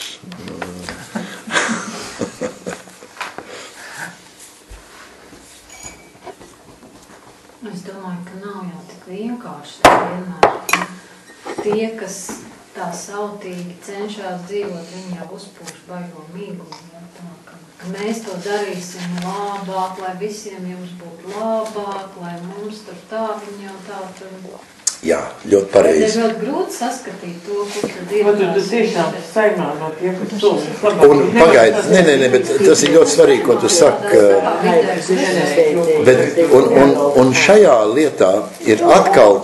Es domāju, ka nav jau tik vienkārši vienmēr. Tie, kas tā sautīgi cenšas dzīvot, viņi jau uzpūš baigo mīgumu. Ka mēs to darīsim labāk, lai visiem jums būtu labāk, lai mums tur tā, viņi jau tā tur... Jā, ļoti pareizi. Bet ir ļoti grūti saskatīt to, kur tad ir. Tu tiešām saimā no tie, kas solis labāk. Un pagaidi, nē, bet tas ir ļoti svarīgi, ko tu saki. Un šajā lietā ir atkal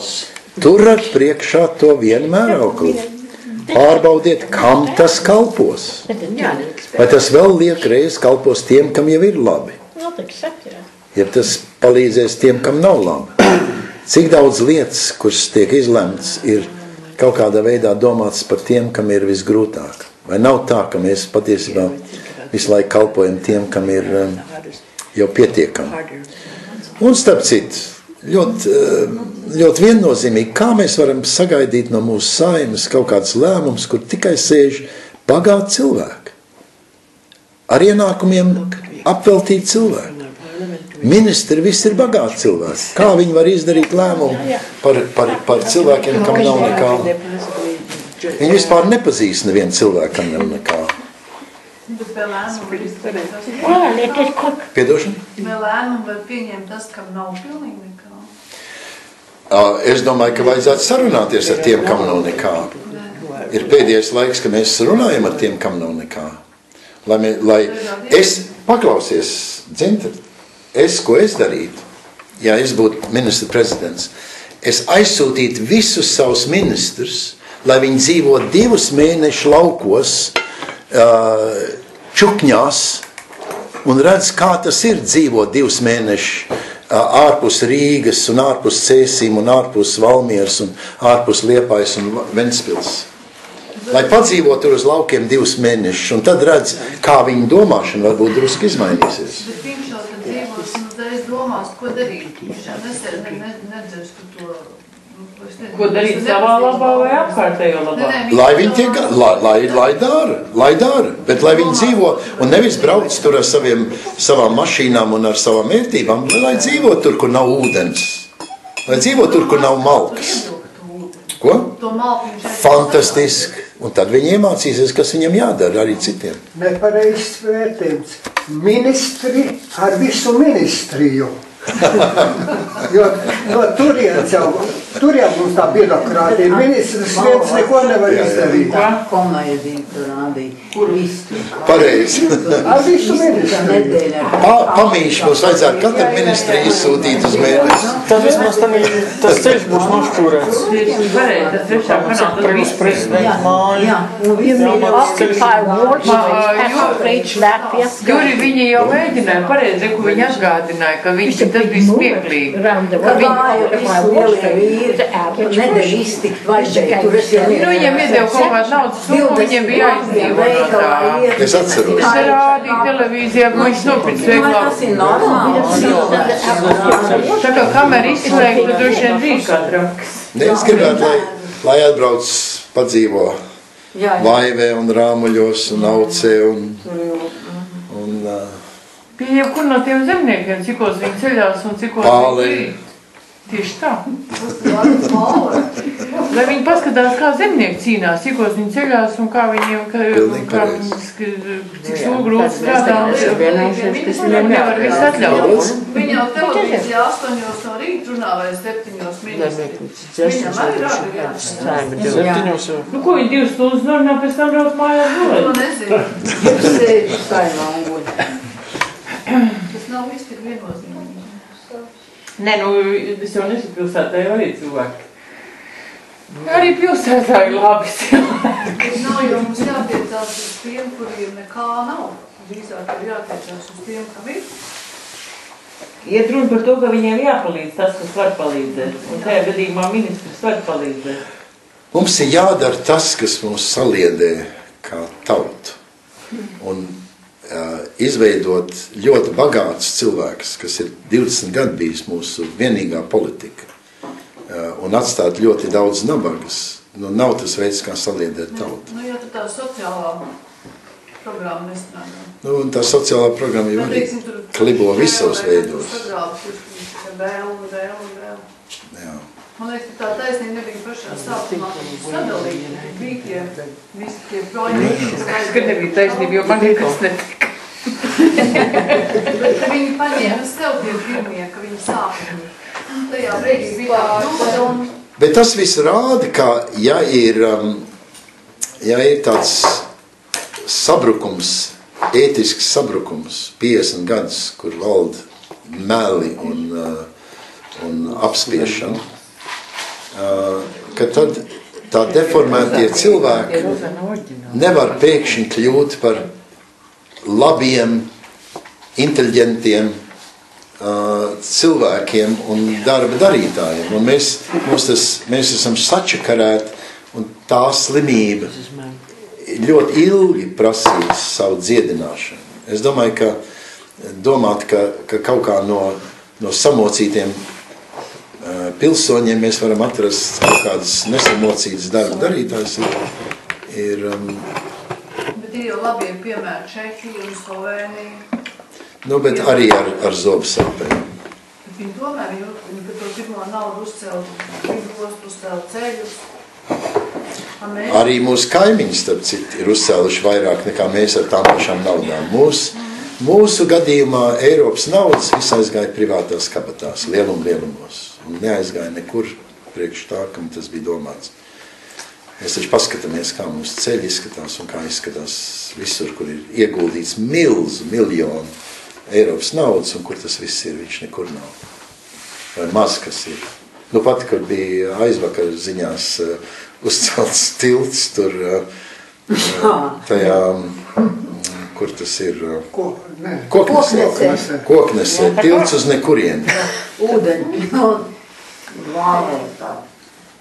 turat priekšā to vienu mērauklu. Pārbaudiet, kam tas kalpos. Vai tas vēl liek reiz kalpos tiem, kam jau ir labi. Ja tas palīdzēs tiem, kam nav labi. Cik daudz lietas, kuras tiek izlemts, ir kaut kādā veidā domāts par tiem, kam ir visgrūtāk. Vai nav tā, ka mēs patiesībā visu laiku kalpojam tiem, kam ir jau pietiekami. Un starp citu, ļoti viennozīmīgi, kā mēs varam sagaidīt no mūsu saimes kaut kāds lēmums, kur tikai sēž bagāti cilvēki. Ar ienākumiem apveltīti cilvēki. Ministri visi ir bagāti cilvēki. Kā viņi var izdarīt lēmumu par cilvēkiem, kam nav nekā? Viņi vispār nepazīst nevienu cilvēkam nekā. Bet vēl lēmumu var izdarīt tas, Piedošana? vēl lēmumu var pieņemt tas, kam nav pilnīgi nekā. Es domāju, ka vajadzētu sarunāties ar tiem, kam nav nekā. Ir pēdējais laiks, ka mēs runājam ar tiem, kam nav nekā. Lai es paklausies, Dzinta, ko es darītu, ja es būtu ministra prezidents, es aizsūtītu visus savus ministrus, lai viņi dzīvo 2 mēnešus laukos, čukņās, un redz, kā tas ir dzīvot 2 mēnešus ārpus Rīgas, un ārpus Cēsīm, un ārpus Valmieras, un ārpus Liepājas un Ventspils. Lai padzīvo tur uz laukiem 2 mēnešus, un tad redz, kā viņa domāšana varbūt drusku izmainīsies. Bet viņš jau tad dzīvos un uzreiz domās, ko darīt. Viņš jau nedzirst to... Ko darīt savā labā vai apkārtējo labā? Lai viņi tiek, lai dara, bet lai viņi dzīvo un nevis brauc tur ar savām mašīnām un ar savām vērtībām, lai dzīvo tur, kur nav ūdens, lai dzīvo tur, kur nav malkas. Ko? Fantastiski. Un tad viņi iemācīsies, kas viņam jādara arī citiem. Nepareizs vērtējums. Ministri ar visu ministriju. Jo turien mums tā birokrātija. Ministrs viens neko nevar izdarīt. Ko vajadzīgi tur rādīt? Kur visu? Pareizi. Ar visu ministriju. Pamīši mums vajadzētu katru ministri izsūtīt uz mēnesi. Tad vismaz tas ceļš būs nošķūrēts. Pareizi, tas trešā kanāla. Uz prezidenta māju. Juri, viņi jau mēģināja pareizi, ko viņi atgādināja, ka viņš tas bija smieklīgi. Nedēļ iztikt vajadzēja. Nu, viņiem iedeva kaut kādu naudas summu, viņiem bija aizdzīvot. Es atceros. Es rādīju televīzijā, ka viņš nopirks veiklā. Tas ir normāli. Tā kā kamera izslēgta, tad droši vien bija kā traks. Es gribētu, lai atbrauc padzīvo Laivē un Rāmuļos un Aucē un Pie jebkur no tiem zemniekiem, cikos viņi ceļās un cikos Pālē. viņi bija. Tieši tā. Lai viņi paskatās, kā zemnieki cīnās, cikos viņi ceļās un kā viņiem, cik grūti strādā. Viņiem nevar visu atļaut. Viņa jau televīzijā 8 no rīta runā vai 7 ministri. Viņam arī rāda viens. 7 jau. Nu, ko viņi 2 stundas norunā, pēc tam brauc mājās To gulēt? nezinu. Jums sēž saimā un guļ. Tas nav viss tik viennozīmīgi. Nē, nu, es jau nesu pilsētā, jau arī cilvēki. Arī pilsētā ir labi cilvēki. Bet nav jau mums jātiecās uz tiem, kuriem nekā nav. Drīzāk ir jātiecās uz tiem, kam ir. Iet runa par to, ka viņiem jāpalīdz tas, kas var palīdzēt. Un tajā gadījumā ministrs var palīdzēt. mums ir jādara tas, kas mūs saliedē kā tautu. Un izveidot ļoti bagātus cilvēkus, kas ir 20 gadu bijis mūsu vienīgā politika, un atstāt ļoti daudz nabagas, nu nav tas veids, kā saliedēt tautu. Nu, ja tu tā sociālā programma nestrādā. Nu, un tā sociālā programma jau arī klibo visos veidos. Vēl. Jā. Man liekas, ka tā taisnība nebija pašā sākumā sadalīta. Bija visi tie projekti. Ka nebija taisnība, jo man nekas netika. Bet viņi paņēma sev tie pirmie, ka viņi sāka. Tajā brīdī bija dūda un... Bet tas viss rāda, ka ja ir tāds sabrukums, ētisks sabrukums, 50 gadus, kur valda meli un apspiešana, ka tad tā deformētie cilvēki nevar pēkšņi kļūt par labiem, inteliģentiem cilvēkiem un darba darītājiem. Un mēs esam sačakarēti, un tā slimība ļoti ilgi prasīs savu dziedināšanu. Es domāju, ka domāt, ka kaut kā no samocītiem pilsoņiem mēs varam atrast kaut kādas nesamocītas darba darītājs ir Bet ir jau labie piemēri Čehija un Slovēnija. nu, bet arī ar zobu sāpēm. Bet viņi tomēr, viņi par to pirmo naudu uzcēla ceļus. Arī mūsu kaimiņi, starp citu, ir uzcēluši vairāk nekā mēs ar tām pašām naudām. Mūsu gadījumā Eiropas naudas viss aizgāja privātās kabatās, lielumos. Un neaizgāja nekur priekš tā, kam tas bija domāts. Mēs taču paskatāmies, kā mūsu ceļi izskatās un kā izskatās visur, kur ir ieguldīts miljonu Eiropas naudas, un kur tas viss ir, viņš nekur nav. Vai maz kas ir. Nu pat, kad bija aizvakar ziņās uzcelts tilts tur tajā, kur tas ir? Koknesē. Tilts uz nekurieni. Ūdeņi.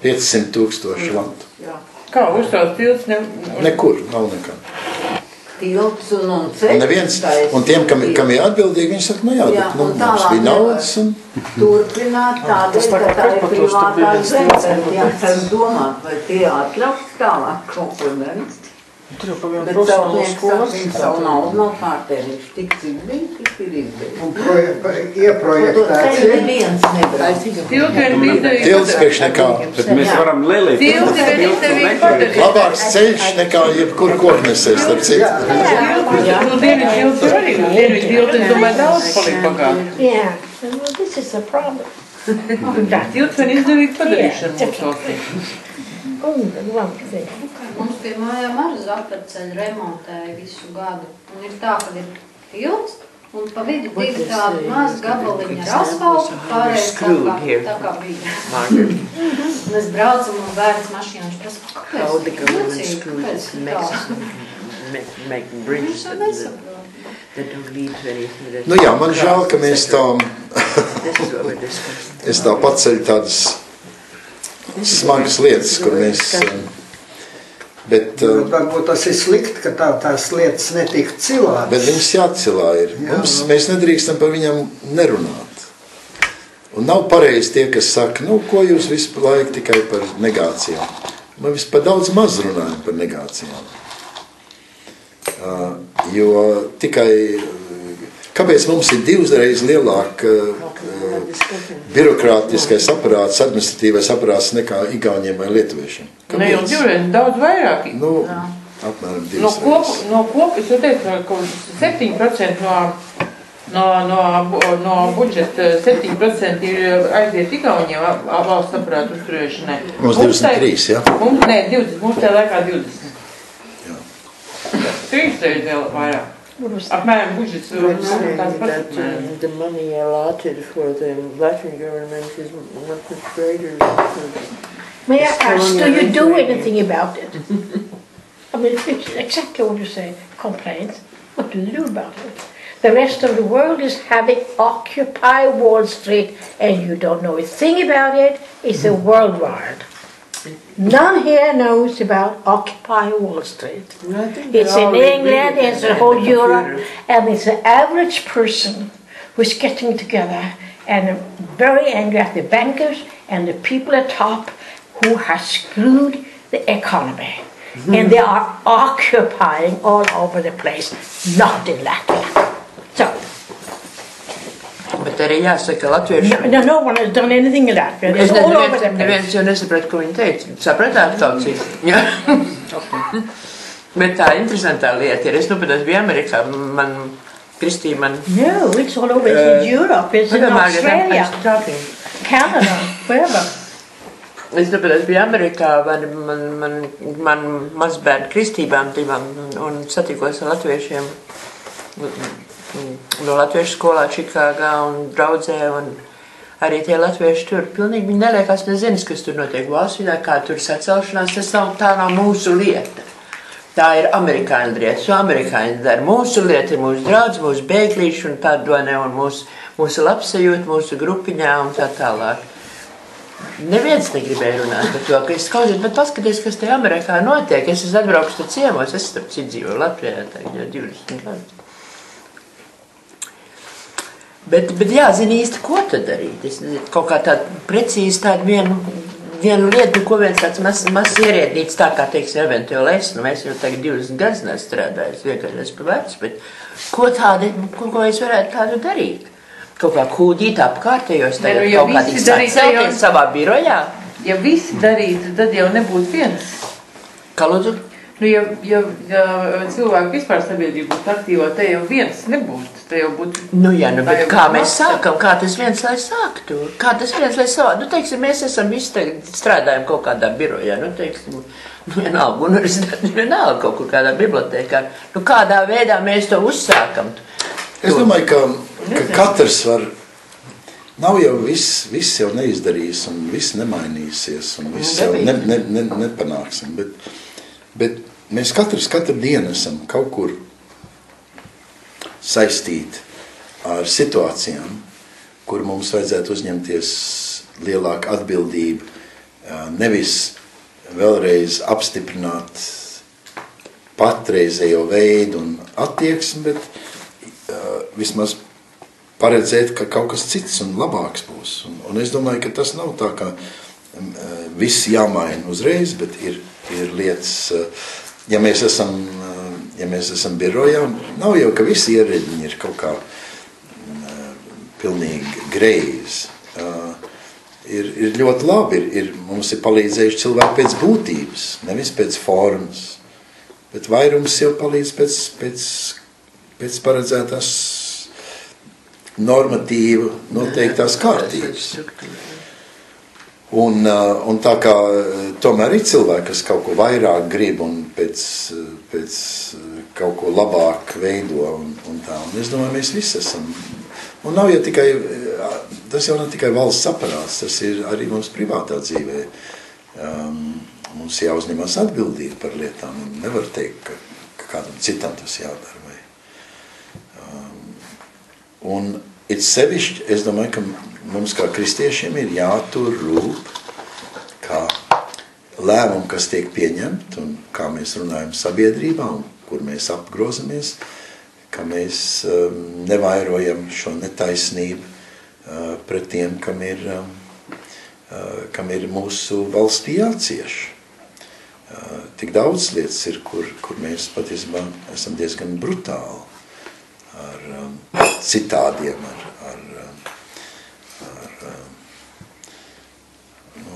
500,000 latu. Kā uzcelt tilts? Nekur, nav nekā. Tilts un ceļš. Neviens, un tiem, kam ir atbildīgi, viņi saka, nu jā, bet nu, mums bija naudas un... Turpināt tādēļ, ka tā ir privātā zeme. Jā, es domāt, vai tie atļauts tālāk kaut ko darīt. Bet celtnieks savu naudu nav pārtēriņš. Tik cik bija, tik ir izdarīt. Un ieprojektēts ir. Neviens nebrauc. Tilts priekš nekā. Bet mēs varam lēlēt. Tilts ir izdevīgi padarīt. Labāks ceļš nekā jebkur koknesēs, starp citu. Nu, dienu tilts ir arī. Dienu tilts, es domāju, daudz palika pagāt. Yeah, well, this is a problem. Tilts ir izdevīgi padarīšana mūsu valstī. Mums pie mājām arī Zakarceļu remontēja visu gadu. Un ir tā, ka ir tilts, un pa vidu divi tādi mazi gabaliņi ar asfaltu, pārējais tā kā bija. Mēs braucam un bērns mašīnā, viņš prasa, kāpēc mocīgi, kāpēc tā? Nu jā, man žēl, ka mēs es tā paceļu tādas smagas lietas, kur mēs... Bet, varbūt tas ir slikti, ka tās lietas netiek cilātas. Bet viņas jācilā ir. Mēs nedrīkstam par viņam nerunāt. Un nav pareizi tie, kas saka, nu, ko jūs visu laiku tikai par negācijām. Mēs par daudz maz runājam par negācijām. Jo tikai... Kāpēc mums ir divreiz lielāk birokrātiskais aparāts, administratīvais aparāts nekā igauņiem vai lietuviešiem? Ne jau divreiz, daudz vairāk. Nu, apmēram divas reizes. No kopa, es jau teicu, ka 7% no budžeta 7% ir aiziet igauņiem valsts aparātu uzturēšanai. Mums 23, jā? Mums, ne, 20, mums tajā laikā 20. Jā. 3 reizes vēl vairāk. Apmēram budžets tāds pats. The money allotted for the Latvian government is much greater. May I ask, do you do anything about it? I mean, it's exactly what you say, complaints. What do you do about it? The rest of the world is having Occupy Wall Street and you don't know a thing about it. It's a worldwide. None here knows about Occupy Wall Street. It's in England, it's in whole Europe, and it's an average person who's getting together and very angry at the bankers and the people at top who have screwed the economy. And they are occupying all over the place, not in Latvia. So. Bet arī jāsaka, latvieši... No one has done anything in Latvia. It's all over the place. Neviens jau nesaprat, ko viņi teica. Sapratāt kaut cik? Jā. Bet tā interesantā lieta ir, es nu pat biju Amerikā, Kristīna man... No, it's all over. It's in Europe, it's in Australia, Canada, wherever. Es nu pat biju Amerikā, man mazbērni kristībām divām un satikos ar latviešiem no latviešu skolā Čikāgā un draudzē, un arī tie latvieši tur pilnīgi viņi neliekās nezinis, kas tur notiek valsts vidā, kā tur sacelšanās, tā nav mūsu lieta. Tā ir amerikāņu lieta, so amerikāņi dara. Mūsu lieta ir mūsu draudz, mūsu bēglīši un pārdone un mūsu labsajūt, mūsu grupiņā un tā tālāk. Neviens negribēja runāt par to, ka es kaudziet, bet paskaties, kas te Amerikā notiek. Es esmu atbraukšu te ciemos, es starp citu dzīvoju Latvijā, tagad jau 20 gadus. Bet jā, zini īsti, ko tad darīt? Es kaut kā tādu precīzi tādu vienu lietu, ko viens tāds mazs ierēdnīts, tā kā teiksim, eventuāli es, nu mēs jau tagad 20 gadus nestrādāju, es vienkārši esmu pa vecs, bet ko es varētu tādu darīt? Kaut kā kūģīt apkārtējos, tagad ja kaut kādīgi sacelties savā birojā? Ja visi darītu, tad jau nebūtu viens Kā lūdzu? Nu, ja cilvēki vispār sabiedrība būtu aktīvā, te jau viens nebūtu, te jau būtu... Nu jā, nu, bet kā mēs sākam, kā tas viens, lai sāktu? Kā tas viens, lai sāktu? Nu, teiksim, mēs esam visi tagad strādājam kaut kādā birojā, nu, teiksim, vienalga universitāti, vienalga kaut kur kādā bibliotēkā. Nu, kādā veidā mēs to uzsākam? Es domāju, ka katrs var... Nav jau viss jau neizdarījis un viss nemainīsies un viss jau nepanāksim, bet mēs katru dienu esam kaut kur saistīti ar situācijām, kur mums vajadzētu uzņemties lielāku atbildību, nevis vēlreiz apstiprināt patreizējo veidu un attieksmi, bet vismaz paredzēt, ka kaut kas cits un labāks būs. Un es domāju, ka tas nav tā, ka viss jāmaina uzreiz, bet ir lietas, ja mēs esam birojā, nav jau, ka visi ierēģiņi ir kaut kā pilnīgi greizi. Ir ļoti labi, mums ir palīdzējuši cilvēki pēc būtības, nevis pēc formas, bet vairums jau palīdz pēc paredzētās normatīva noteiktās kārtības. Un tā kā tomēr ir cilvēki, kas kaut ko vairāk grib un pēc kaut ko labāk veido un tā. Un es domāju, mēs visi esam. Un nav jau tikai, tas jau nav tikai valsts aparāts, tas ir arī mums privātā dzīvē. Mums jāuzņemās atbildība par lietām. Nevar teikt, ka kādam citam tas jādara. Un it sevišķi, es domāju, ka mums kā kristiešiem ir jātur rūp, kā lēmumi, kas tiek pieņemti un kā mēs runājam sabiedrībā un kur mēs apgrozamies, ka mēs nevairojam šo netaisnību pret tiem, kam ir mūsu valstī jācieš. Tik daudz lietas ir, kur mēs patiesībā esam diezgan brutāli ar citādiem,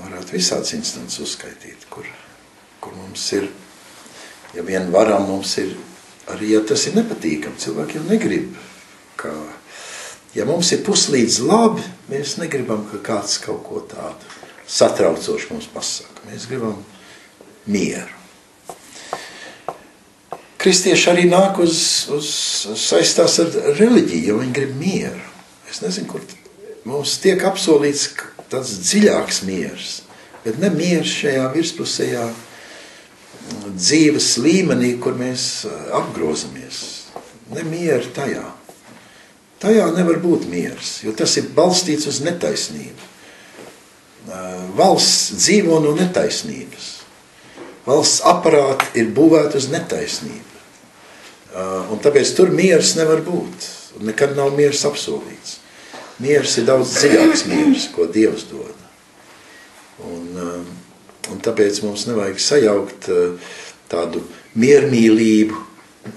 varētu visāds instants uzskaitīt, kur mums ir, ja vien varam, mums ir, arī ja tas ir nepatīkam, cilvēki jau negrib, ja mums ir puslīdz labi, mēs negribam, ka kāds kaut ko tādu satraucoši mums pasaka. Mēs gribam mieru. Kristieši arī nāk saistās ar reliģiju, jo viņi grib mieru. Es nezinu, kur mums tiek apsolīts tāds dziļāks miers, bet ne miers šajā virspusējā dzīves līmenī, kur mēs apgrozamies. Ne mieru tajā. Tajā nevar būt miers, jo tas ir balstīts uz netaisnību. Valsts dzīvo no netaisnības. Valsts aparāti ir būvēti uz netaisnību. Un tāpēc tur miers nevar būt. Nekad nav miers apsolīts. Miers ir daudz dziļāks miers, ko Dievs dod. Un tāpēc mums nevajag sajaukt tādu miermīlību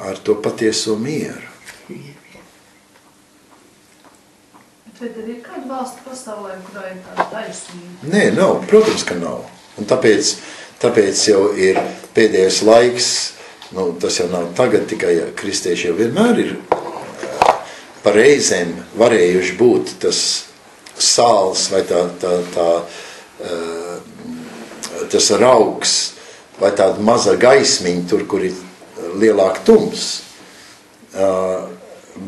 ar to patieso mieru. Vai tad ir kāda valsts pasaulē, kurā ir tāda taisnība? Nē, nav. Protams, ka nav. Un tāpēc jau ir pēdējais laiks, tas jau nav tagad, tikai kristieši jau vienmēr ir par reizēm varējuši būt tas sāls vai tas raugs vai tāda maza gaismiņa tur, kur ir lielāk tums.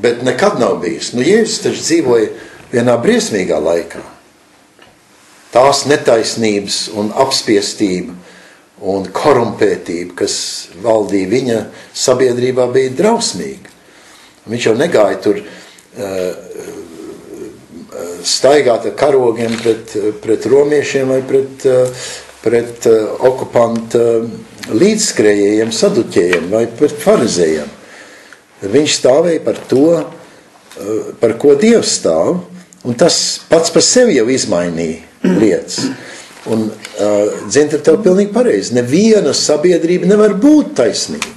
Bet nekad nav bijis. Jēzus taču dzīvoja vienā briesmīgā laikā. Tās netaisnības un apspiestība un korumpētība, kas valdīja viņa sabiedrībā, bija drausmīga. Viņš jau negāja tur staigāt ar karogiem pret romiešiem vai pret okupanta līdzskrējējiem, saduķējiem vai pret farizējiem. Viņš stāvēja par to, par ko Dievs stāv, un tas pats par sevi jau izmainīja lietas. Un Dzintra, tev pilnīgi pareizi. Neviena sabiedrība nevar būt taisnīga.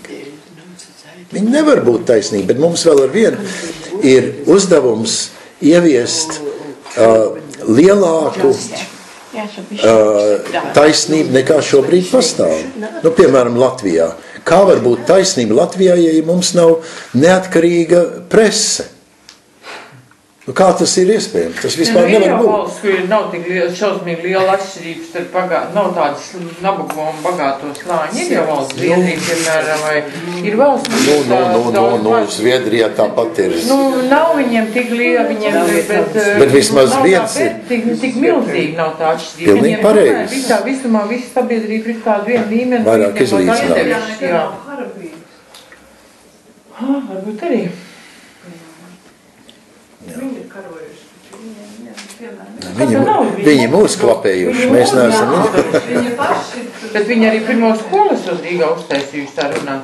Viņi nevar būt taisnīgi, bet mums vēl ar vienu ir uzdevums ieviest lielāku taisnība nekā šobrīd pastāv. Nu, piemēram, Latvijā. Kā var būt taisnība Latvijā, ja mums nav neatkarīga prese? Nu, kā tas ir iespējams? Tas vispār nevar būt. Valsts, kur nav tik šausmīgi liela atšķirības starp nav tādas nabago un bagāto slāņi. Ir jau valsts Zviedrija, piemēram, vai ir valsts... Zviedrijā tāpat ir. Nu, nav viņiem tik liela, viņiem, bet vismaz viens ir. Tik milzīgi nav tā atšķirība. Pilnīgi pareizi. Visumā visa sabiedrība ir tāda viena līmeni. Vairāk izlīdzināt. Jā. Varbūt arī. Viņi ir karojuši. Viņi mūs klapējuši, mēs neesam Viņi paši. Bet viņi arī pirmo skolas uz Rīgā uztaisījuši tā runā.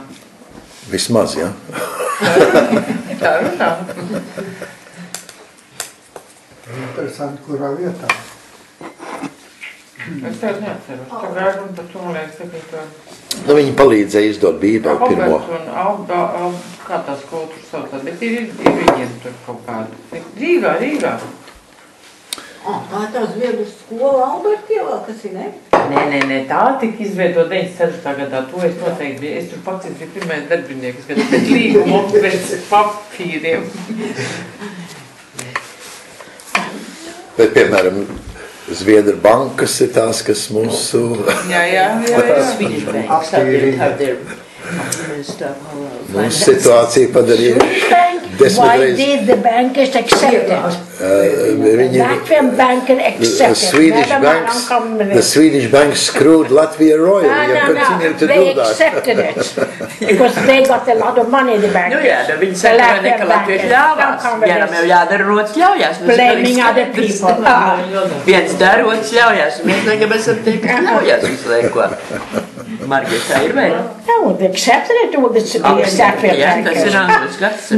Vismaz, jā. Tā runā. Interesanti, kurā vietā. Es tev neatceros. Tā gāju un par to, man liekas, tā. Nu, viņi palīdzēja izdot Bībeli pirmo. Kā tā skola tur saucās, bet ir viņiem tur kaut kāda. Rīgā. Tā tā Zviedru skola Albertievā, kas ir, ne? Nē, tā tika izveidota 94. gadā, to es noteikti biju. Es tur faktiski biju pirmais darbinieks, kad pēc līguma pēc papīriem. Bet, piemēram, Zviedru bankas ir tās, kas mūsu... Jā. Swedish banks have their mūsu situāciju padarīja 10 Why reizes. did the bankers accept it? Latvian banker accepted it. The Swedish bank screwed Latvia royally and continued to They do that. accepted it because they got a lot of money in the bank. Nu jā, viņi saka, vai ne, ka Latvieši ļāvās. Ja nam jau jādara rots ļaujās. Blaming other people. Viens dara rots ļaujās. Mēs negam esam teikt, ka ļaujās visu laiku. Margiet, tā ir vai ne? No, they accepted it with the Latvian Jā, tas ir bankers. Anglis gads.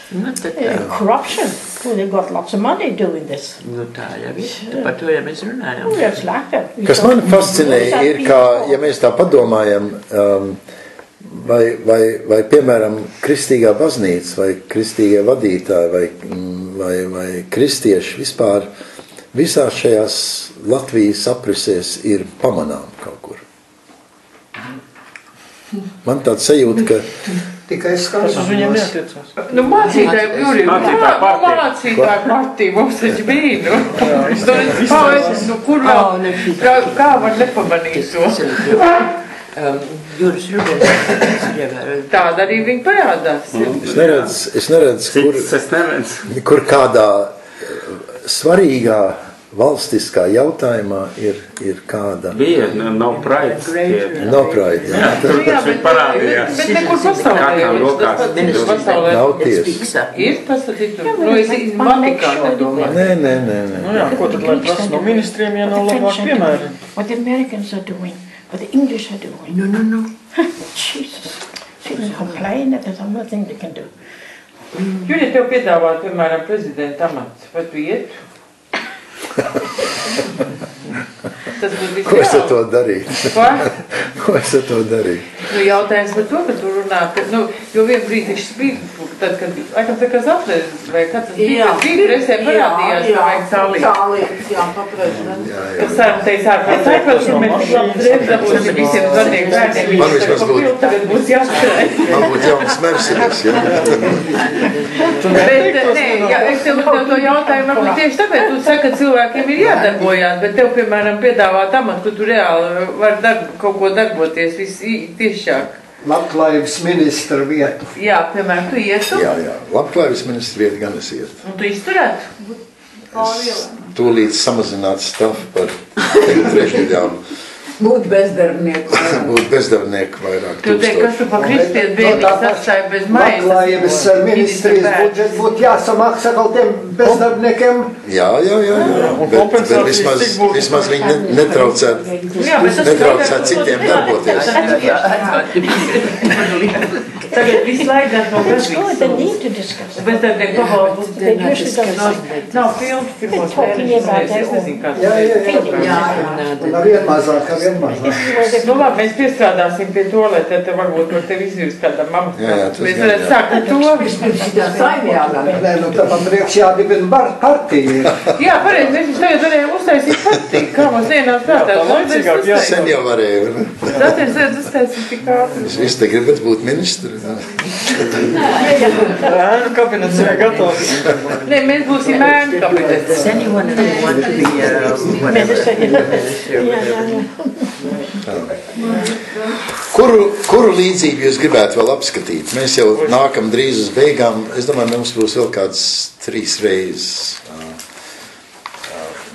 Nu, tad tā. Corruption. Well, they got lots of money doing this. Nu, tā jau ir. Par to jau mēs runājam. Oh, that's like that. Kas man fascinē ir, kā, ja mēs tā padomājam, vai piemēram, kristīgā baznīca, vai kristīgie vadītāji, vai kristieši vispār visās šajās Latvijas aprisēs ir pamanām kaut kur. Man tāds sajūta, ka... Tikai Tas uz skaidrs. viņiem neatiecās. Nu, mācītāji, Juri, Mācītāju partija. mācītāju partija mums taču bija, nu. Kur vēl, kā var nepamanīt to? Juris Rubens. Tāda arī viņa parādās. Es neredzu, kur kādā svarīgā valstiskā jautājumā ir kāda... Bija, nav praids. Nav praids, jā. Tas parādījās. Bet nekur pasaulē. Nav tiesa. Ir tas citur. Nu, es Vatikānā domāju. Nē. Nu jā, ko tad lai prasa no ministriem, ja nav labāk piemēri? What the Americans are doing, what the English are doing. No. Jesus. She can complain that there's nothing they can do. Juri, tev piedāvā, piemēram, prezidenta amats. Vai tu ietu? Tas būtu Ko es ar to darīju? Ko es ar to darīju? Nu, jautājums par to, ka tu runā, ka, nu, jo vien brīdī šis bija, tad, kad, laikam, tā kā Zatlēs, vai kad tas bija, kad bija presē parādījās, ka vajag tālīt. Tālīt, jā, paprezidents. Kas sāram teica, ārkārt saikot, ka mēs dabūsim visiem zvanīgu bērniem, Man vismaz būtu- tagad būs jāstrāj. Man būtu jauns Mercedes, jā? Bet, nē, jā, es tev to jautājumu, varbūt tieši tāpēc, tu saki, ka cilvēkiem ir jādarbojās, bet tev, piemēram, piedāvāt amatu, ka tu reāli var kaut ko darboties tiešāk. Labklājības ministra vietu. Jā, piemēram, tu ietu, Jā. Labklājības ministra vieta gan es iet. un tu izturētu. Tūlīt samazināt stafu par 3 Būt bezdarbnieku. Būt bezdarbnieku vairāk Tu teiksi, kas tu pa kristiet bēdīs atstāja bez maizes. Labklājības ministrijas budžets būtu jāsamaksā kaut tiem bezdarbniekiem. Jā. Un Bet kompensācijas tik būtu. vismaz viņi netraucētu Jā, bet tas citiem darboties. Tagad visu laiku no It's good, they gazvīgas. need to discuss it. Bet tad pabalvot. They usually don't. Nav filmu pirmos Talking about mēnešus. their Es nezinu, kāds. Un ar vien mazāk, ar vien mazāk. Nu labi, mēs piestrādāsim pie to, lai te varbūt par tevi izjūst kāda mamma. Tas Mēs varētu sākt ar to. Šitā saimjāgā. Nē, nu tāpat priekš jādibina partija. Jā, pareizi, mēs tagad varējām uztaisīt partiju. Kā mums dienās prātā? Sen jau varēja. Tātad es uztaisīju tik ātri. Jūs te gribat būt ministri? Ēnu kabinets ir gatavs. Nē, mēs būsim ēnu kabinets. Does anyone want to be Minister, Kuru līdzību jūs gribētu vēl apskatīt? Mēs jau nākam drīz uz beigām. Es domāju, mums būs vēl kāds 3 reizes.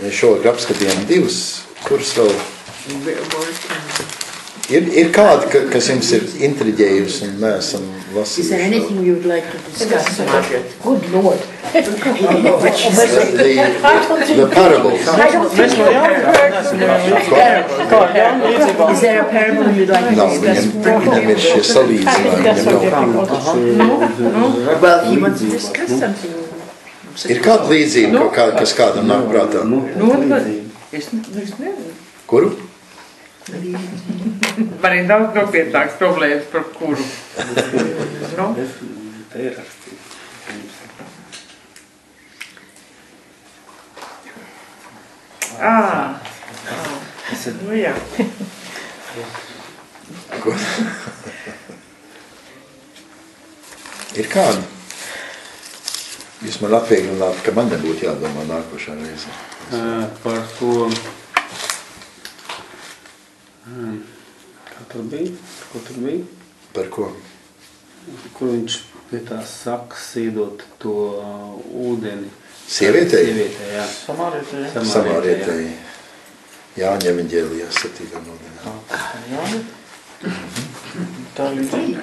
Mēs šogad apskatījām 2. Kurus vēl? Ir kādi, kas jums ir intriģējusi un neesam lasījuši? Is there anything you would like to discuss, Margaret? good Lord. The parables. Mēs no jauna kā jauna līdzībā. Is there a parable you'd like to Nav, discuss? viņam ir šie salīdzinājumi. Well, he wants to discuss something. Ir kāda līdzība, kas kādam nāk prātā? Es nezinu. Kuru? Man ir daudz nopietnāks problēmas, par kuru. Nu? Nu jā. Ir kāda? Jūs man atvieglināt, ka man nebūtu jādomā nākošā reize. Par to, kā tur bija? Ko tur bija? Par ko? Kur viņš pie tā sakas iedot to ūdeni? Sievietei? Sievietei, jā. Samārietei. Jāņa evaņģēlijā 7. nodaļā. Tā līdzīga.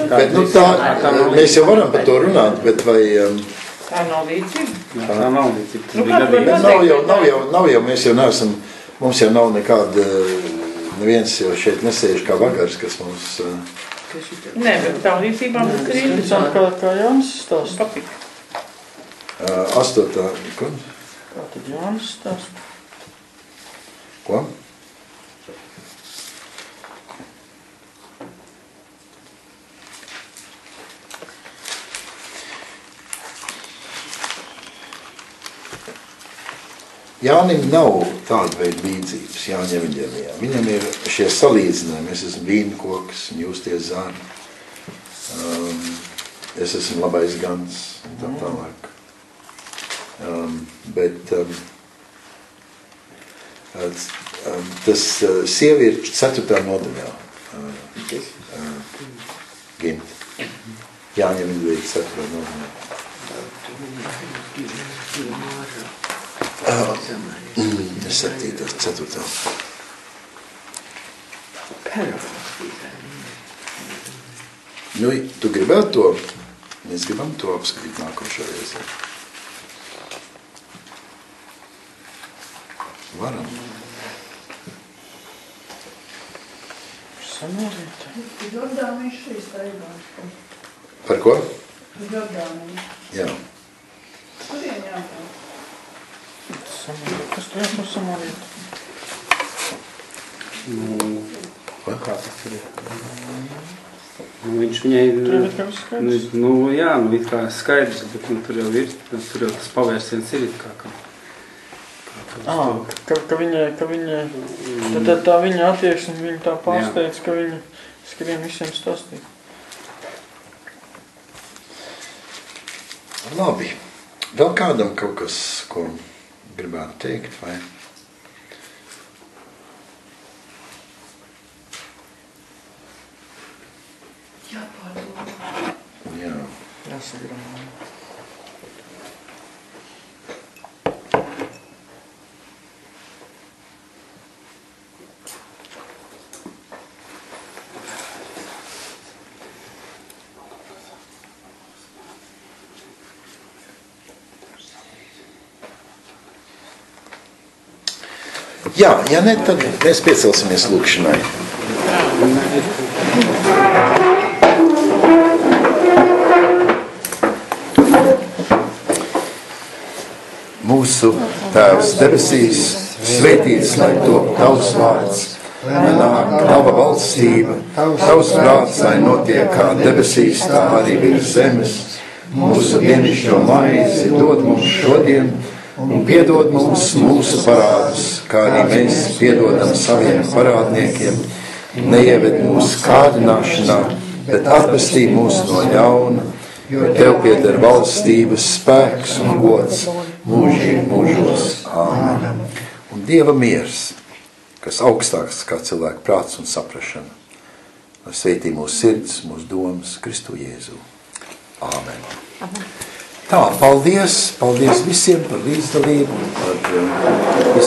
Bet, nu, tā, mēs jau varam par to runāt, bet vai... Tā nav līdzīga. Tā nav līdzīga. Nu, kā tu Nav jau, mēs jau neesam, mums jau nav nekāda, neviens jau šeit nesēž kā vagars, kas mums... Nē, bet tā līdzībā mums ir Interesanti, kā Jānis stāsta. Patika. 8. Ko? Kā tad Jānis stāsta? Ko? Jānim nav tāda veida līdzības Jāņa evaņģēlijā. Viņam ir šie salīdzinājumi. Es esmu vīnkoks, un jūs tie zari. Es esmu labais gans, un tā tālāk. Bet tas sievi ir 4. nodaļā. Gimt. Jāņa evaņģēlijā 4. nodaļā. 7. 4. Nu, tu gribētu to? Mēs gribam to apskatīt nākošā reizē. Varam. Samārietei. Jordānijas šīs taigās. Par ko? Jordānijas. Jā. Kurien jāpā? Kas tu esi par Samārietu? Kā tas ir? Viņš viņai... Tur jau ir kaut kas skaidrs? Jā, it kā skaidrs, bet tur jau ir, tur jau tas pavērsiens ir it kā. Ka viņa, tad tā viņa attieksme, viņa tā pārsteidz, ka viņa skrien visiem stāstīt. Labi. Vēl kādam kaut kas, ko gribētu teikt, vai? Jāpārdomā. Jā. Jāsagrāmā. Jā, ja ne, tad mēs piecelsimies lūkšanai. Mūsu Tēvs debesīs, svētīts lai top tavs vārds, lai nāk tava valstība, tavs prāts, lai notiek kā debesīs, tā arī virs zemes. Mūsu dienascho maizi dod mums šodien, un piedod mums mūsu parādus, kā arī mēs piedodam saviem parādniekiem. Neieved mūsu kārdināšanā, bet atpestī mūs no ļauna, jo tev pieder valstības, spēks un gods mūžīgi mūžos. Āmen. Un Dieva miers, kas augstāks kā cilvēka prāts un saprašana, lai sveitī mūsu sirds, mūsu domas Kristu Jēzu. Āmen. Tā, paldies visiem par līdzdalību, par visām